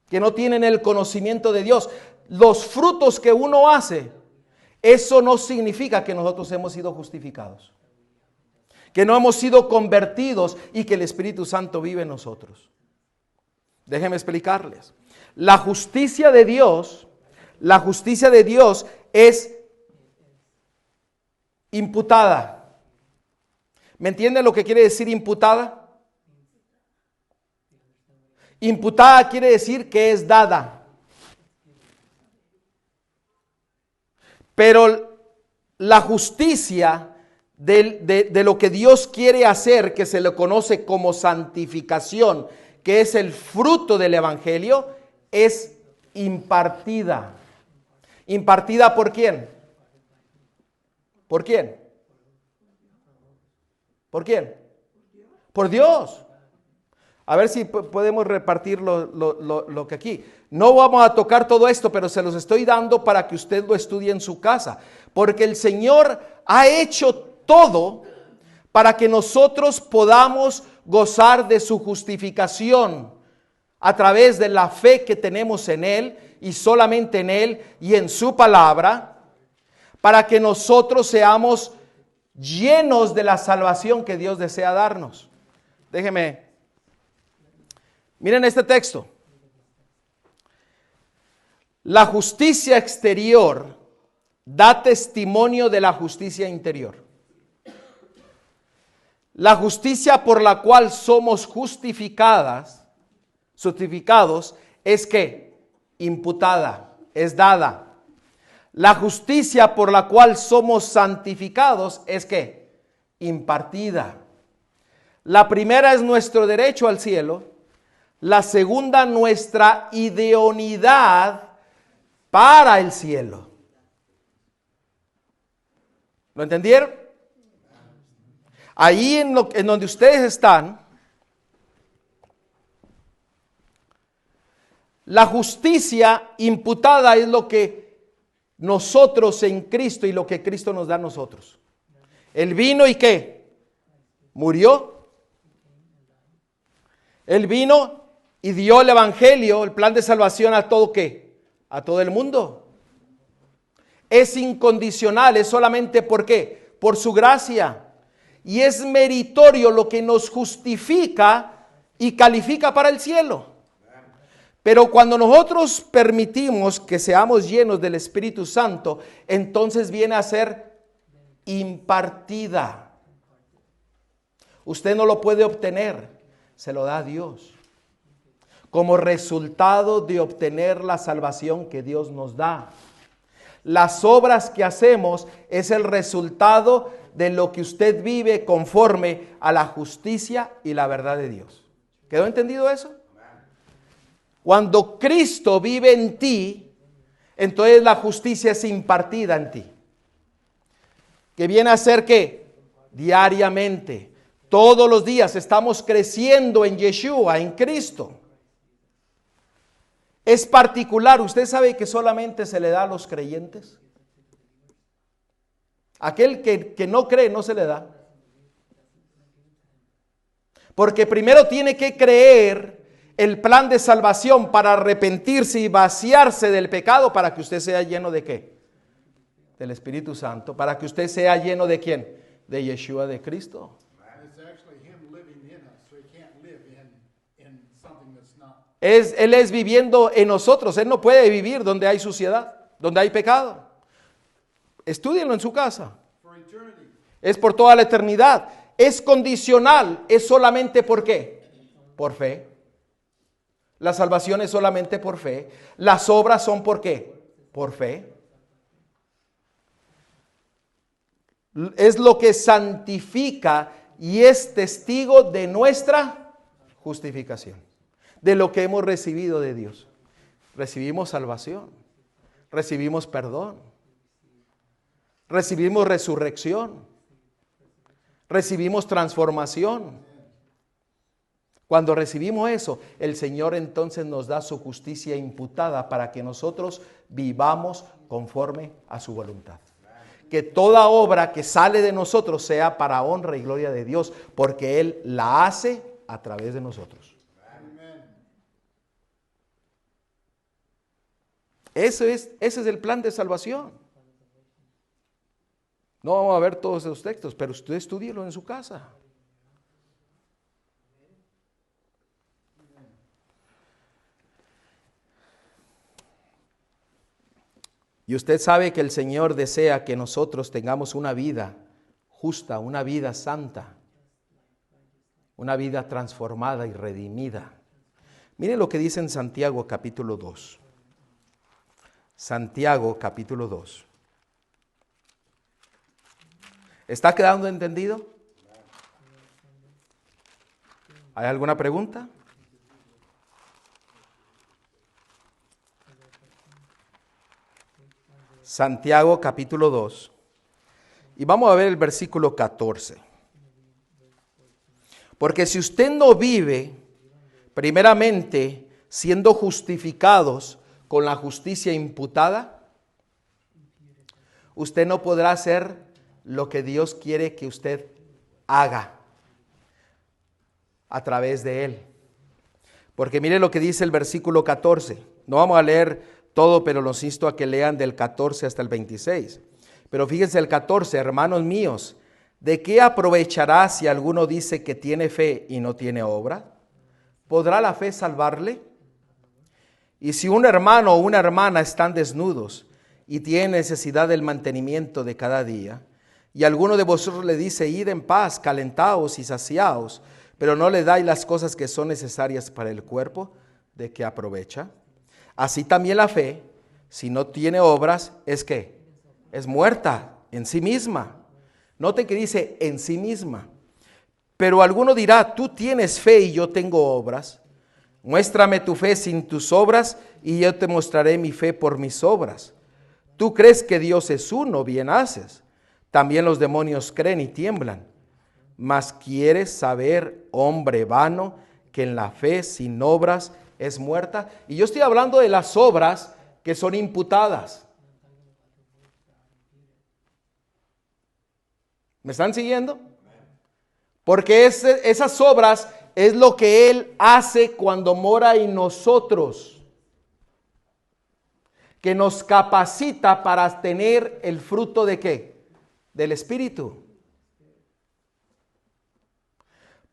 Que no tienen el conocimiento de Dios. Los frutos que uno hace, eso no significa que nosotros hemos sido justificados. Que no hemos sido convertidos y que el Espíritu Santo vive en nosotros. Déjenme explicarles. La justicia de Dios es imputada. ¿Me entienden lo que quiere decir imputada? Imputada quiere decir que es dada. Pero la justicia de lo que Dios quiere hacer, que se le conoce como santificación, que es el fruto del Evangelio, es impartida. ¿Impartida por quién? ¿Por quién? ¿Por quién? Por Dios. A ver si podemos repartir lo que aquí. No vamos a tocar todo esto, pero se los estoy dando para que usted lo estudie en su casa. Porque el Señor ha hecho todo para que nosotros podamos gozar de su justificación a través de la fe que tenemos en Él y solamente en Él y en su palabra, para que nosotros seamos llenos de la salvación que Dios desea darnos. Miren este texto. La justicia exterior da testimonio de la justicia interior. La justicia por la cual somos justificados, es que imputada, es dada. La justicia por la cual somos santificados es que impartida. La primera es nuestro derecho al cielo. La segunda, nuestra idoneidad para el cielo. ¿Lo entendieron? Ahí en donde ustedes están, la justicia imputada es lo que nosotros en Cristo y lo que Cristo nos da a nosotros. Él vino y ¿qué? Murió. Él vino y dio el evangelio, el plan de salvación a todo ¿qué? A todo el mundo. Es incondicional, es solamente ¿por qué? Por su gracia. Y es meritorio lo que nos justifica y califica para el cielo. Pero cuando nosotros permitimos que seamos llenos del Espíritu Santo, entonces viene a ser impartida. Usted no lo puede obtener, se lo da Dios. Como resultado de obtener la salvación que Dios nos da. Las obras que hacemos es el resultado de lo que usted vive conforme a la justicia y la verdad de Dios. ¿Quedó entendido eso? Cuando Cristo vive en ti, entonces la justicia es impartida en ti. Que viene a ser que diariamente, todos los días estamos creciendo en Yeshua, en Cristo. Es particular, usted sabe que solamente se le da a los creyentes. Aquel que no cree no se le da. Porque primero tiene que creer el plan de salvación para arrepentirse y vaciarse del pecado para que usted sea lleno de ¿qué? Del Espíritu Santo. Para que usted sea lleno de ¿quién? De Yeshua, de Cristo. Él es viviendo en nosotros. Él no puede vivir donde hay suciedad, donde hay pecado. Estúdienlo en su casa. Es por toda la eternidad. Es condicional. Es solamente ¿por qué? Por fe. La salvación es solamente por fe. Las obras son ¿por qué? Por fe. Es lo que santifica y es testigo de nuestra justificación. De lo que hemos recibido de Dios. Recibimos salvación. Recibimos perdón. Recibimos resurrección. Recibimos transformación. Cuando recibimos eso, el Señor entonces nos da su justicia imputada para que nosotros vivamos conforme a su voluntad. Que toda obra que sale de nosotros sea para honra y gloria de Dios, porque Él la hace a través de nosotros. Ese es el plan de salvación. No vamos a ver todos esos textos, pero usted estúdielo en su casa. Y usted sabe que el Señor desea que nosotros tengamos una vida justa, una vida santa, una vida transformada y redimida. Miren lo que dice en Santiago capítulo 2. Santiago capítulo 2. ¿Está quedando entendido? ¿Hay alguna pregunta? Santiago capítulo 2. Y vamos a ver el versículo 14. Porque si usted no vive, primeramente, siendo justificados con la justicia imputada, usted no podrá hacer lo que Dios quiere que usted haga a través de Él. Porque mire lo que dice el versículo 14. No vamos a leer todo, pero los insto a que lean del 14 hasta el 26. Pero fíjense el 14, hermanos míos, ¿de qué aprovechará si alguno dice que tiene fe y no tiene obra? ¿Podrá la fe salvarle? Y si un hermano o una hermana están desnudos y tienen necesidad del mantenimiento de cada día, y alguno de vosotros le dice, id en paz, calentaos y saciaos, pero no le dais las cosas que son necesarias para el cuerpo, ¿de qué aprovecha? Así también la fe, si no tiene obras, ¿es qué? Es muerta en sí misma. Noten que dice en sí misma. Pero alguno dirá, tú tienes fe y yo tengo obras. Muéstrame tu fe sin tus obras y yo te mostraré mi fe por mis obras. Tú crees que Dios es uno, bien haces. También los demonios creen y tiemblan. Mas quieres saber, hombre vano, que en la fe sin obras es muerta. Y yo estoy hablando de las obras que son imputadas. ¿Me están siguiendo? Porque esas obras es lo que Él hace cuando mora en nosotros, que nos capacita para tener el fruto ¿de qué? Del Espíritu.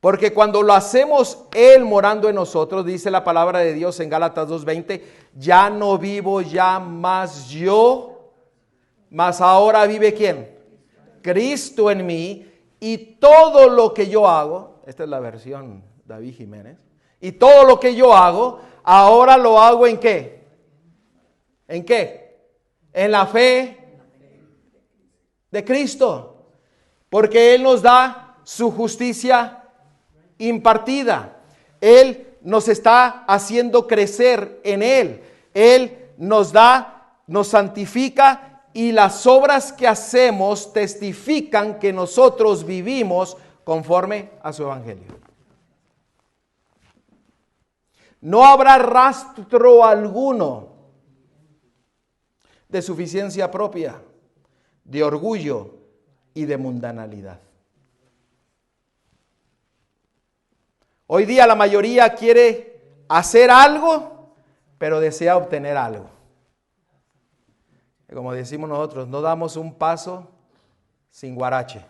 Porque cuando lo hacemos Él morando en nosotros, dice la palabra de Dios en Gálatas 2:20, ya no vivo ya más yo, mas ahora vive ¿quién? Cristo en mí, y todo lo que yo hago, esta es la versión David Jiménez, y todo lo que yo hago, ahora lo hago ¿en qué? ¿En qué? En la fe de Cristo, porque Él nos da su justicia impartida. Él nos está haciendo crecer en Él. Él nos da, nos santifica, y las obras que hacemos testifican que nosotros vivimos conforme a su evangelio. No habrá rastro alguno de suficiencia propia, de orgullo y de mundanalidad. Hoy día la mayoría quiere hacer algo, pero desea obtener algo. Como decimos nosotros, no damos un paso sin guarache.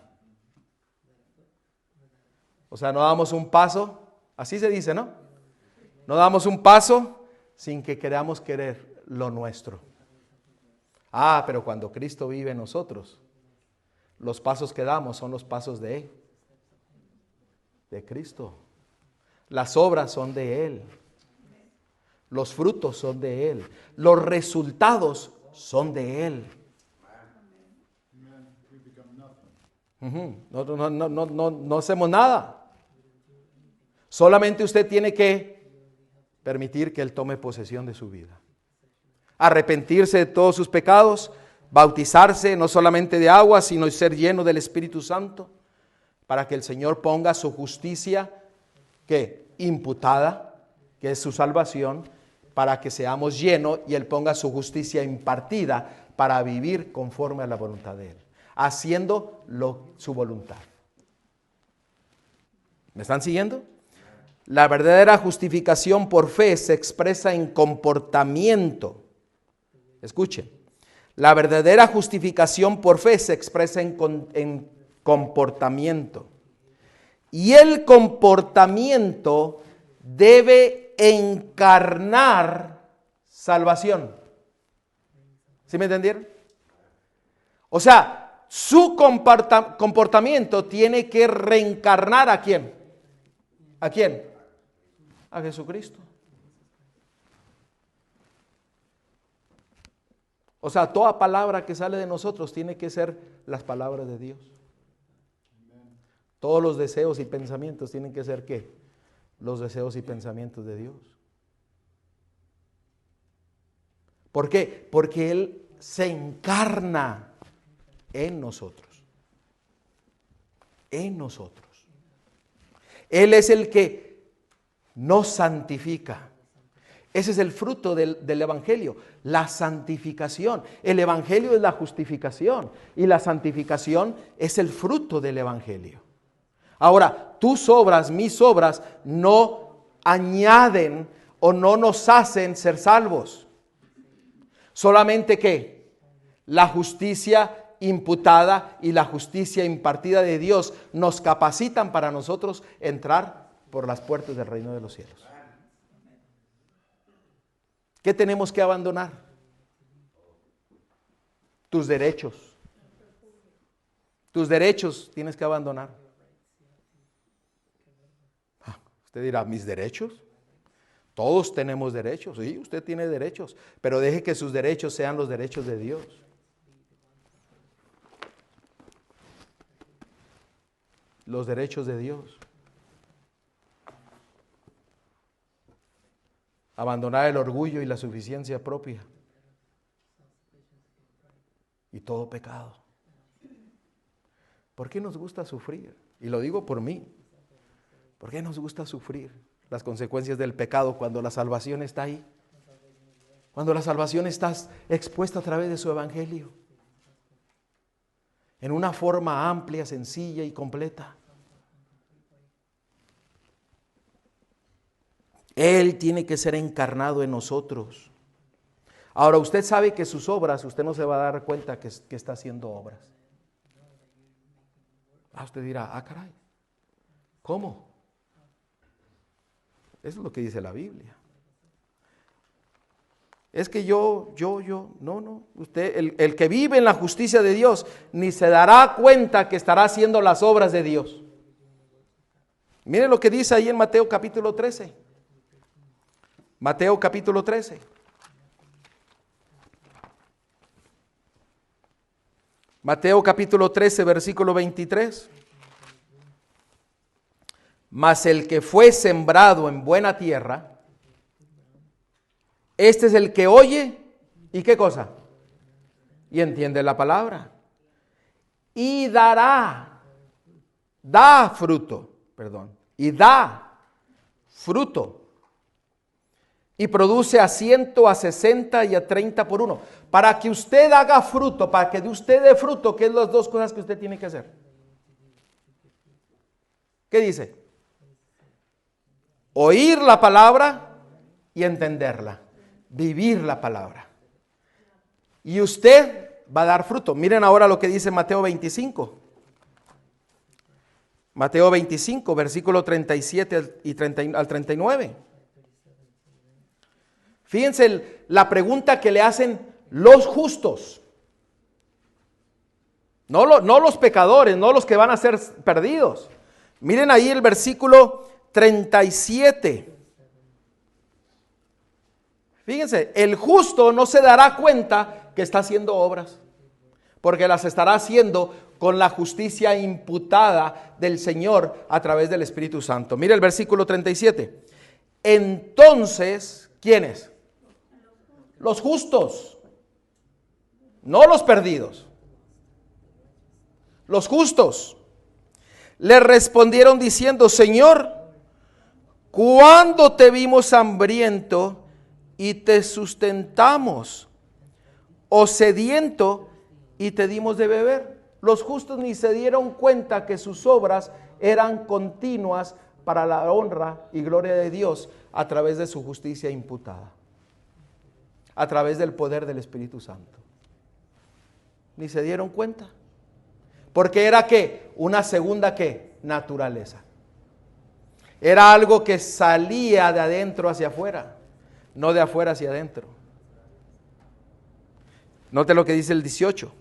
O sea, no damos un paso, así se dice, ¿no? No damos un paso sin que queramos querer lo nuestro. Ah, pero cuando Cristo vive en nosotros, los pasos que damos son los pasos de Cristo. Las obras son de Él. Los frutos son de Él. Los resultados son de Él. Nosotros no hacemos nada. Solamente usted tiene que permitir que Él tome posesión de su vida. Arrepentirse de todos sus pecados, bautizarse no solamente de agua, sino ser lleno del Espíritu Santo, para que el Señor ponga su justicia, ¿qué? Imputada, que es su salvación, para que seamos llenos y Él ponga su justicia impartida para vivir conforme a la voluntad de Él, haciendo su voluntad. ¿Me están siguiendo? La verdadera justificación por fe se expresa en comportamiento. Escuchen, la verdadera justificación por fe se expresa en comportamiento. Y el comportamiento debe encarnar salvación. ¿Sí me entendieron? O sea, su comportamiento tiene que reencarnar ¿a quién? ¿A quién? A Jesucristo. O sea, toda palabra que sale de nosotros tiene que ser las palabras de Dios. Todos los deseos y pensamientos tienen que ser ¿qué? Los deseos y pensamientos de Dios. ¿Por qué? Porque Él se encarna en nosotros. En nosotros. Él es el que nos santifica. Ese es el fruto del Evangelio, la santificación. El Evangelio es la justificación y la santificación es el fruto del Evangelio. Ahora, tus obras, mis obras, no añaden o no nos hacen ser salvos. Solamente que la justicia imputada y la justicia impartida de Dios nos capacitan para nosotros entrar por las puertas del reino de los cielos. ¿Qué tenemos que abandonar? Tus derechos. Tus derechos tienes que abandonar. Usted dirá, ¿mis derechos? Todos tenemos derechos. Sí, usted tiene derechos, pero deje que sus derechos sean los derechos de Dios. Los derechos de Dios. Abandonar el orgullo y la suficiencia propia. Y todo pecado. ¿Por qué nos gusta sufrir? Y lo digo por mí. ¿Por qué nos gusta sufrir las consecuencias del pecado cuando la salvación está ahí? Cuando la salvación está expuesta a través de su evangelio. En una forma amplia, sencilla y completa. Él tiene que ser encarnado en nosotros. Ahora, usted sabe que sus obras, usted no se va a dar cuenta que está haciendo obras. Usted dirá, caray, ¿cómo? Eso es lo que dice la Biblia. Es que no. Usted, el que vive en la justicia de Dios, ni se dará cuenta que estará haciendo las obras de Dios. Mire lo que dice ahí en Mateo capítulo 13. Mateo capítulo 13. Mateo capítulo 13, versículo 23. Mas el que fue sembrado en buena tierra, este es el que oye, ¿y qué cosa? Y entiende la palabra. Y da fruto. Y produce a 100, a 60 y a 30 por uno. Para que usted haga fruto, para que de usted dé fruto, ¿qué es las dos cosas que usted tiene que hacer? ¿Qué dice? Oír la palabra y entenderla. Vivir la palabra. Y usted va a dar fruto. Miren ahora lo que dice Mateo 25. Mateo 25, versículo 37 al 39. Fíjense la pregunta que le hacen los justos. No los pecadores, no los que van a ser perdidos. Miren ahí el versículo 37. Fíjense, el justo no se dará cuenta que está haciendo obras, porque las estará haciendo con la justicia imputada del Señor a través del Espíritu Santo. Mire el versículo 37. Entonces, ¿quiénes? Los justos, no los perdidos. Los justos le respondieron diciendo: Señor, ¿cuándo te vimos hambriento y te sustentamos, o sediento y te dimos de beber? Los justos ni se dieron cuenta que sus obras eran continuas para la honra y gloria de Dios a través de su justicia imputada, a través del poder del Espíritu Santo. Ni se dieron cuenta. Porque era ¿qué? Una segunda ¿qué? Naturaleza. Era algo que salía de adentro hacia afuera, no de afuera hacia adentro. Note lo que dice el 18.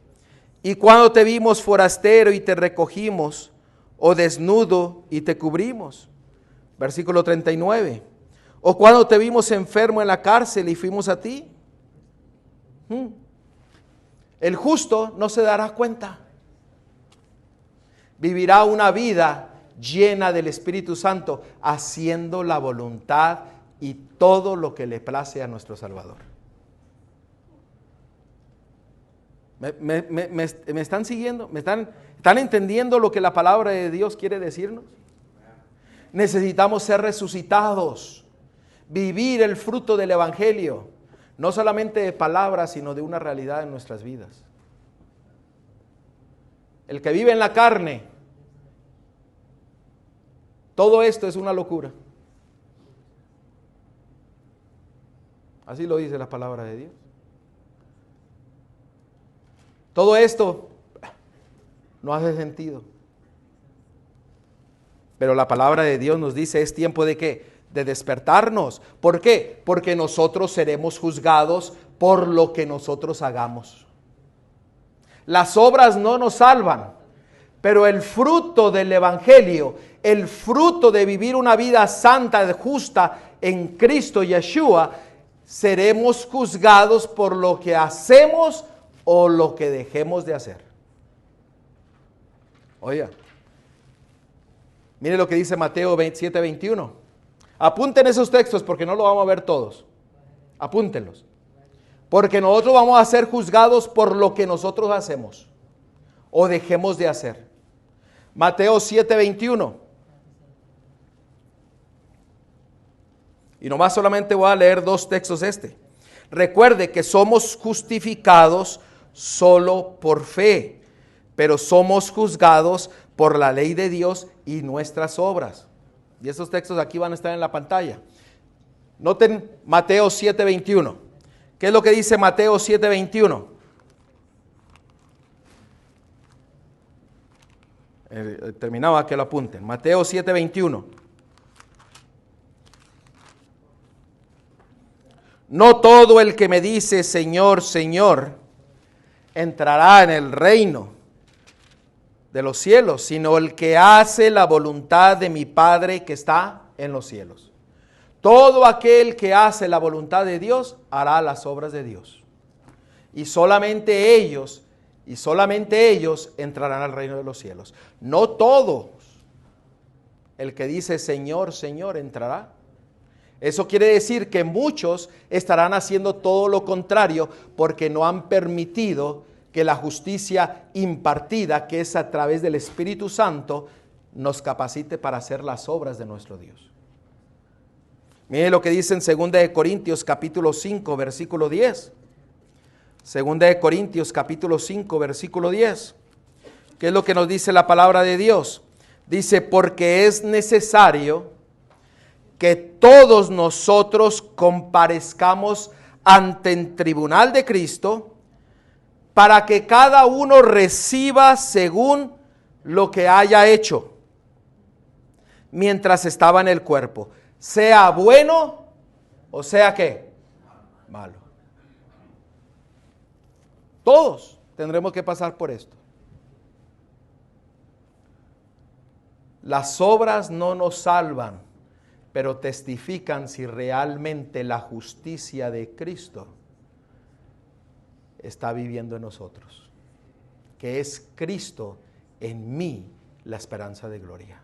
Y cuando te vimos forastero y te recogimos, o desnudo y te cubrimos. Versículo 39. O cuando te vimos enfermo en la cárcel y fuimos a ti. El justo no se dará cuenta. Vivirá una vida llena del Espíritu Santo, haciendo la voluntad y todo lo que le place a nuestro Salvador. ¿Me están siguiendo? ¿Están entendiendo lo que la palabra de Dios quiere decirnos? Necesitamos ser resucitados, vivir el fruto del Evangelio, no solamente de palabras, sino de una realidad en nuestras vidas. El que vive en la carne, todo esto es una locura. Así lo dice la palabra de Dios. Todo esto no hace sentido. Pero la palabra de Dios nos dice, es tiempo de ¿qué? De despertarnos. ¿Por qué? Porque nosotros seremos juzgados por lo que nosotros hagamos. Las obras no nos salvan, pero el fruto del Evangelio, el fruto de vivir una vida santa, justa en Cristo Yeshua, seremos juzgados por lo que hacemos o lo que dejemos de hacer. Oiga, mire lo que dice Mateo 27:21. Apunten esos textos porque no lo vamos a ver todos. Apúntenlos. Porque nosotros vamos a ser juzgados por lo que nosotros hacemos o dejemos de hacer. Mateo 7:21. Y nomás solamente voy a leer dos textos Recuerde que somos justificados solo por fe, pero somos juzgados por la ley de Dios y nuestras obras. Y esos textos aquí van a estar en la pantalla. Noten Mateo 7:21. ¿Qué es lo que dice Mateo 7:21? Terminaba que lo apunten. Mateo 7:21. No todo el que me dice Señor, Señor, entrará en el reino de los cielos, sino el que hace la voluntad de mi Padre que está en los cielos. Todo aquel que hace la voluntad de Dios hará las obras de Dios. Y solamente ellos entrarán al reino de los cielos. No todos. El que dice Señor, Señor entrará. Eso quiere decir que muchos estarán haciendo todo lo contrario porque no han permitido que la justicia impartida, que es a través del Espíritu Santo, nos capacite para hacer las obras de nuestro Dios. Mire lo que dice en 2 Corintios capítulo 5, versículo 10. 2 Corintios capítulo 5, versículo 10. ¿Qué es lo que nos dice la palabra de Dios? Dice, porque es necesario que todos nosotros comparezcamos ante el tribunal de Cristo para que cada uno reciba según lo que haya hecho mientras estaba en el cuerpo, sea bueno o sea ¿qué? Malo. Todos tendremos que pasar por esto. Las obras no nos salvan, pero testifican si realmente la justicia de Cristo está viviendo en nosotros, que es Cristo en mí la esperanza de gloria.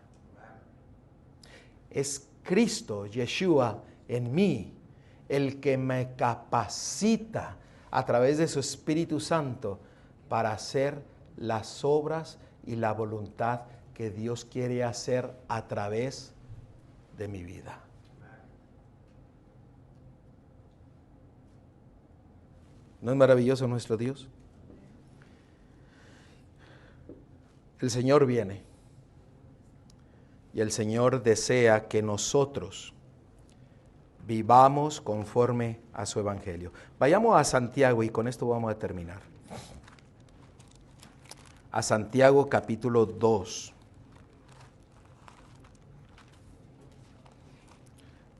Es Cristo, Yeshua, en mí, el que me capacita a través de su Espíritu Santo para hacer las obras y la voluntad que Dios quiere hacer a través de mi vida. ¿No es maravilloso nuestro Dios? El Señor viene y el Señor desea que nosotros vivamos conforme a su evangelio. Vayamos a Santiago y con esto vamos a terminar. A Santiago capítulo 2.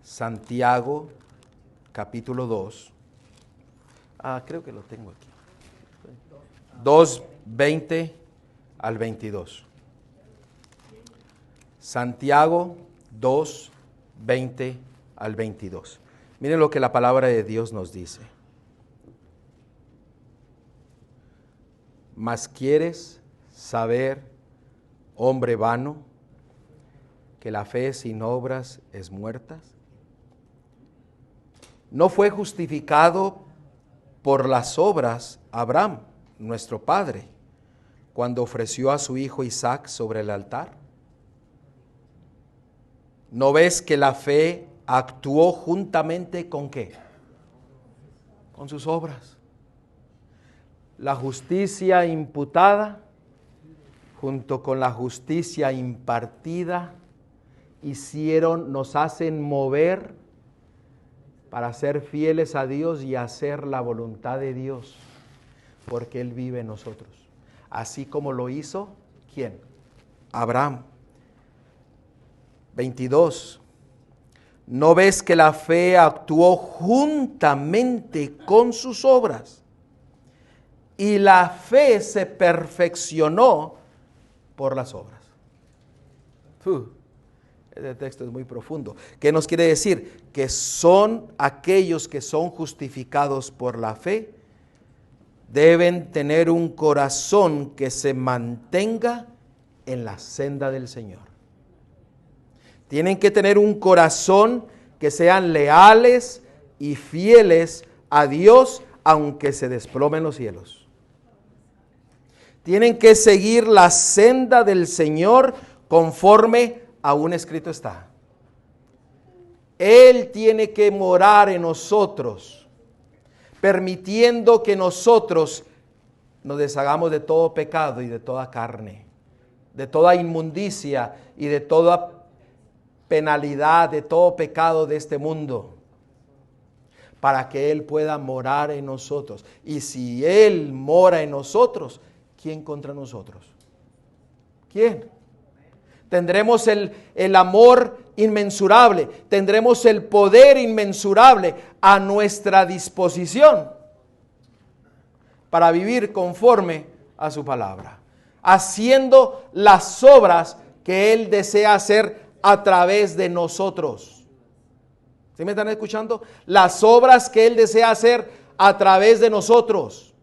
Santiago capítulo 2. Creo que lo tengo aquí. 2:20 al 22. Santiago 2:20 al 22. Miren lo que la palabra de Dios nos dice. Mas quieres saber, hombre vano, que la fe sin obras es muerta? ¿No fue justificado por las obras Abraham, nuestro padre, cuando ofreció a su hijo Isaac sobre el altar? ¿No ves que la fe actuó juntamente con qué? Con sus obras. La justicia imputada junto con la justicia impartida nos hacen mover para ser fieles a Dios y hacer la voluntad de Dios, porque Él vive en nosotros. Así como lo hizo, ¿quién? Abraham. 22. ¿No ves que la fe actuó juntamente con sus obras? Y la fe se perfeccionó por las obras. Este texto es muy profundo. ¿Qué nos quiere decir? Que son aquellos que son justificados por la fe, deben tener un corazón que se mantenga en la senda del Señor. Tienen que tener un corazón que sean leales y fieles a Dios, aunque se desplomen los cielos. Tienen que seguir la senda del Señor conforme aún escrito está. Él tiene que morar en nosotros, permitiendo que nosotros nos deshagamos de todo pecado y de toda carne, de toda inmundicia y de toda penalidad, de todo pecado de este mundo, para que Él pueda morar en nosotros. Y si Él mora en nosotros, ¿quién contra nosotros? ¿Quién? Tendremos el amor inmensurable, tendremos el poder inmensurable a nuestra disposición para vivir conforme a su palabra, haciendo las obras que Él desea hacer a través de nosotros. ¿Sí me están escuchando? Las obras que Él desea hacer a través de nosotros.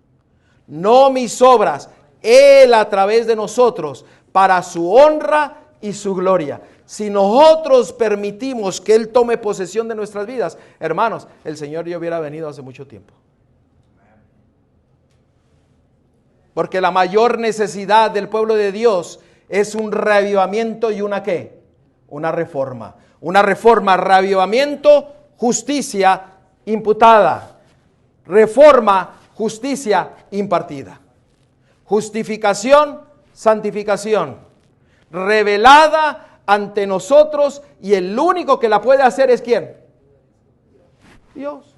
No mis obras, Él a través de nosotros, para su honra y su gloria. Si nosotros permitimos que Él tome posesión de nuestras vidas, hermanos, el Señor ya hubiera venido hace mucho tiempo. Porque la mayor necesidad del pueblo de Dios es un reavivamiento y una ¿qué? Una reforma. Una reforma, reavivamiento, justicia imputada. Reforma, justicia impartida. Justificación, santificación. Revelada ante nosotros, y el único que la puede hacer es ¿quién? Dios.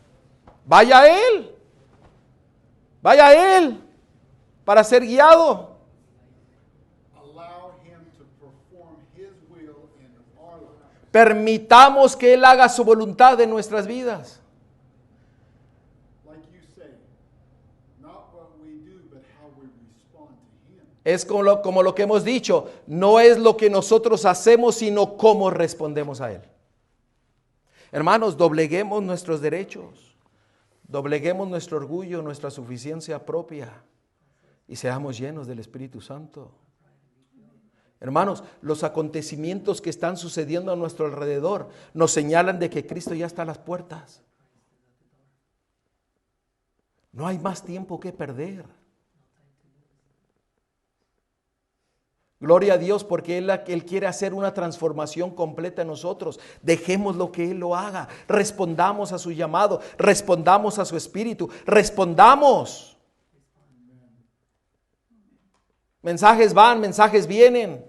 Vaya a Él. Vaya a Él para ser guiado. Permitamos que Él haga su voluntad en nuestras vidas. Es como lo que hemos dicho, no es lo que nosotros hacemos, sino cómo respondemos a Él. Hermanos, dobleguemos nuestros derechos, dobleguemos nuestro orgullo, nuestra suficiencia propia, y seamos llenos del Espíritu Santo. Hermanos, los acontecimientos que están sucediendo a nuestro alrededor nos señalan de que Cristo ya está a las puertas. No hay más tiempo que perder. Gloria a Dios, porque Él quiere hacer una transformación completa en nosotros. Dejemos lo que Él lo haga. Respondamos a su llamado. Respondamos a su espíritu. Respondamos. Mensajes van, mensajes vienen.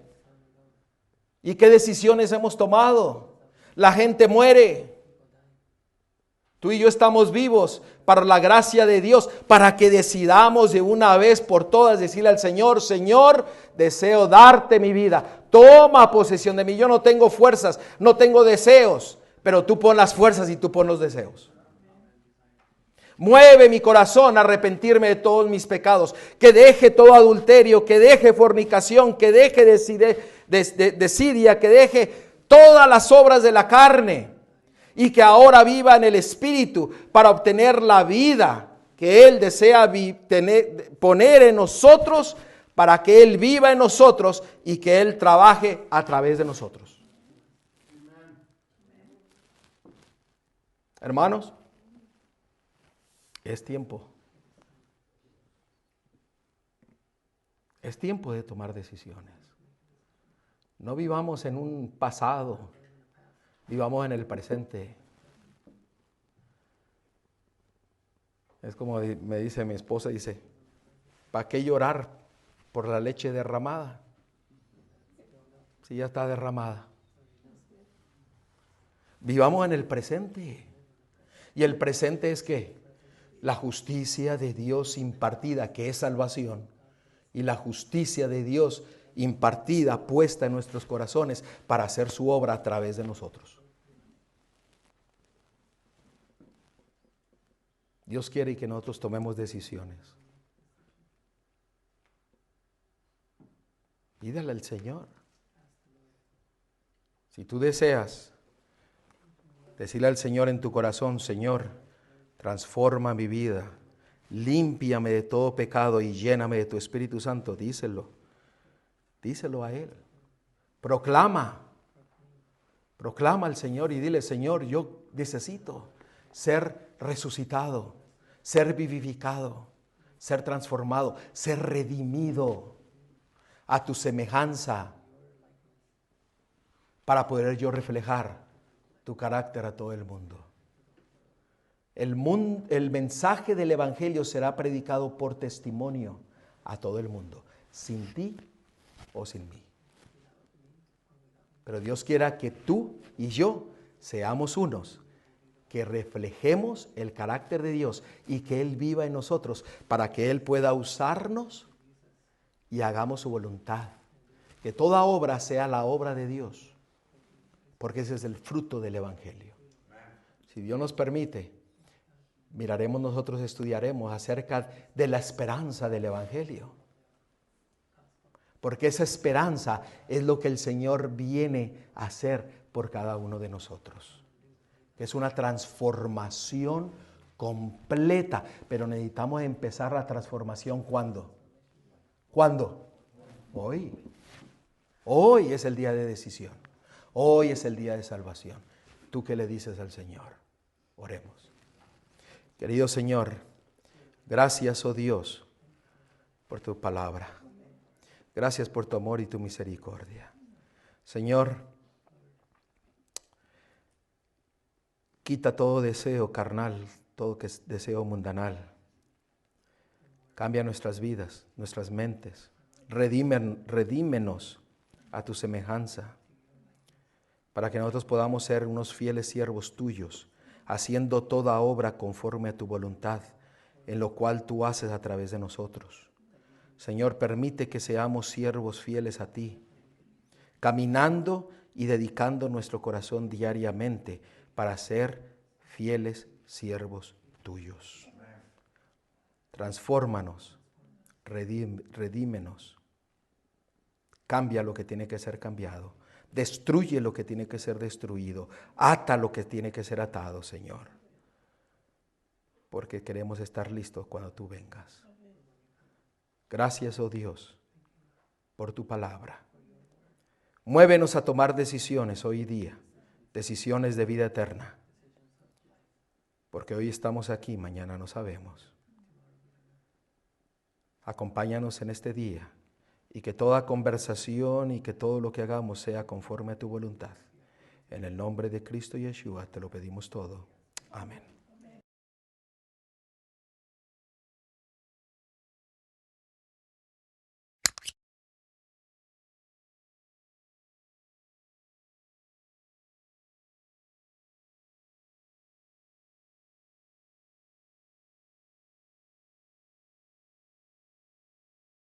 ¿Y qué decisiones hemos tomado? La gente muere. Tú y yo estamos vivos para la gracia de Dios, para que decidamos de una vez por todas decirle al Señor: Señor, deseo darte mi vida. Toma posesión de mí. Yo no tengo fuerzas, no tengo deseos, pero tú pon las fuerzas y tú pon los deseos. Mueve mi corazón a arrepentirme de todos mis pecados, que deje todo adulterio, que deje fornicación, que deje desidia, que deje todas las obras de la carne, y que ahora viva en el Espíritu para obtener la vida que Él desea poner en nosotros, para que Él viva en nosotros y que Él trabaje a través de nosotros. Hermanos, es tiempo. Es tiempo de tomar decisiones. No vivamos en un pasado, vivamos en el presente. Es como me dice mi esposa, dice, ¿para qué llorar por la leche derramada? Si ya está derramada. Vivamos en el presente. ¿Y el presente es qué? La justicia de Dios impartida, que es salvación. Y la justicia de Dios impartida, puesta en nuestros corazones para hacer su obra a través de nosotros. Dios quiere que nosotros tomemos decisiones. Pídale al Señor. Si tú deseas decirle al Señor en tu corazón, Señor, transforma mi vida, límpiame de todo pecado y lléname de tu Espíritu Santo, díselo. Díselo a Él. Proclama al Señor y dile, Señor, yo necesito ser resucitado, ser vivificado, ser transformado, ser redimido a tu semejanza para poder yo reflejar tu carácter a todo el mundo. El mensaje del Evangelio será predicado por testimonio a todo el mundo, sin ti o sin mí. Pero Dios quiera que tú y yo seamos unos, que reflejemos el carácter de Dios y que Él viva en nosotros para que Él pueda usarnos y hagamos su voluntad. Que toda obra sea la obra de Dios, porque ese es el fruto del Evangelio. Si Dios nos permite, miraremos nosotros, estudiaremos acerca de la esperanza del Evangelio. Porque esa esperanza es lo que el Señor viene a hacer por cada uno de nosotros. Es una transformación completa, pero necesitamos empezar la transformación ¿cuándo? ¿Cuándo? Hoy. Hoy es el día de decisión. Hoy es el día de salvación. ¿Tú qué le dices al Señor? Oremos. Querido Señor, gracias, oh Dios, por tu palabra. Gracias por tu amor y tu misericordia. Señor, quita todo deseo carnal, todo deseo mundanal. Cambia nuestras vidas, nuestras mentes. Redímenos a tu semejanza, para que nosotros podamos ser unos fieles siervos tuyos, haciendo toda obra conforme a tu voluntad, en lo cual tú haces a través de nosotros. Señor, permite que seamos siervos fieles a ti, caminando y dedicando nuestro corazón diariamente para ser fieles siervos tuyos. Transfórmanos, redímenos, cambia lo que tiene que ser cambiado, destruye lo que tiene que ser destruido, ata lo que tiene que ser atado, Señor, porque queremos estar listos cuando tú vengas. Gracias, oh Dios, por tu palabra. Muévenos a tomar decisiones hoy día, decisiones de vida eterna, porque hoy estamos aquí, mañana no sabemos. Acompáñanos en este día y que toda conversación y que todo lo que hagamos sea conforme a tu voluntad. En el nombre de Cristo Yeshua te lo pedimos todo. Amén.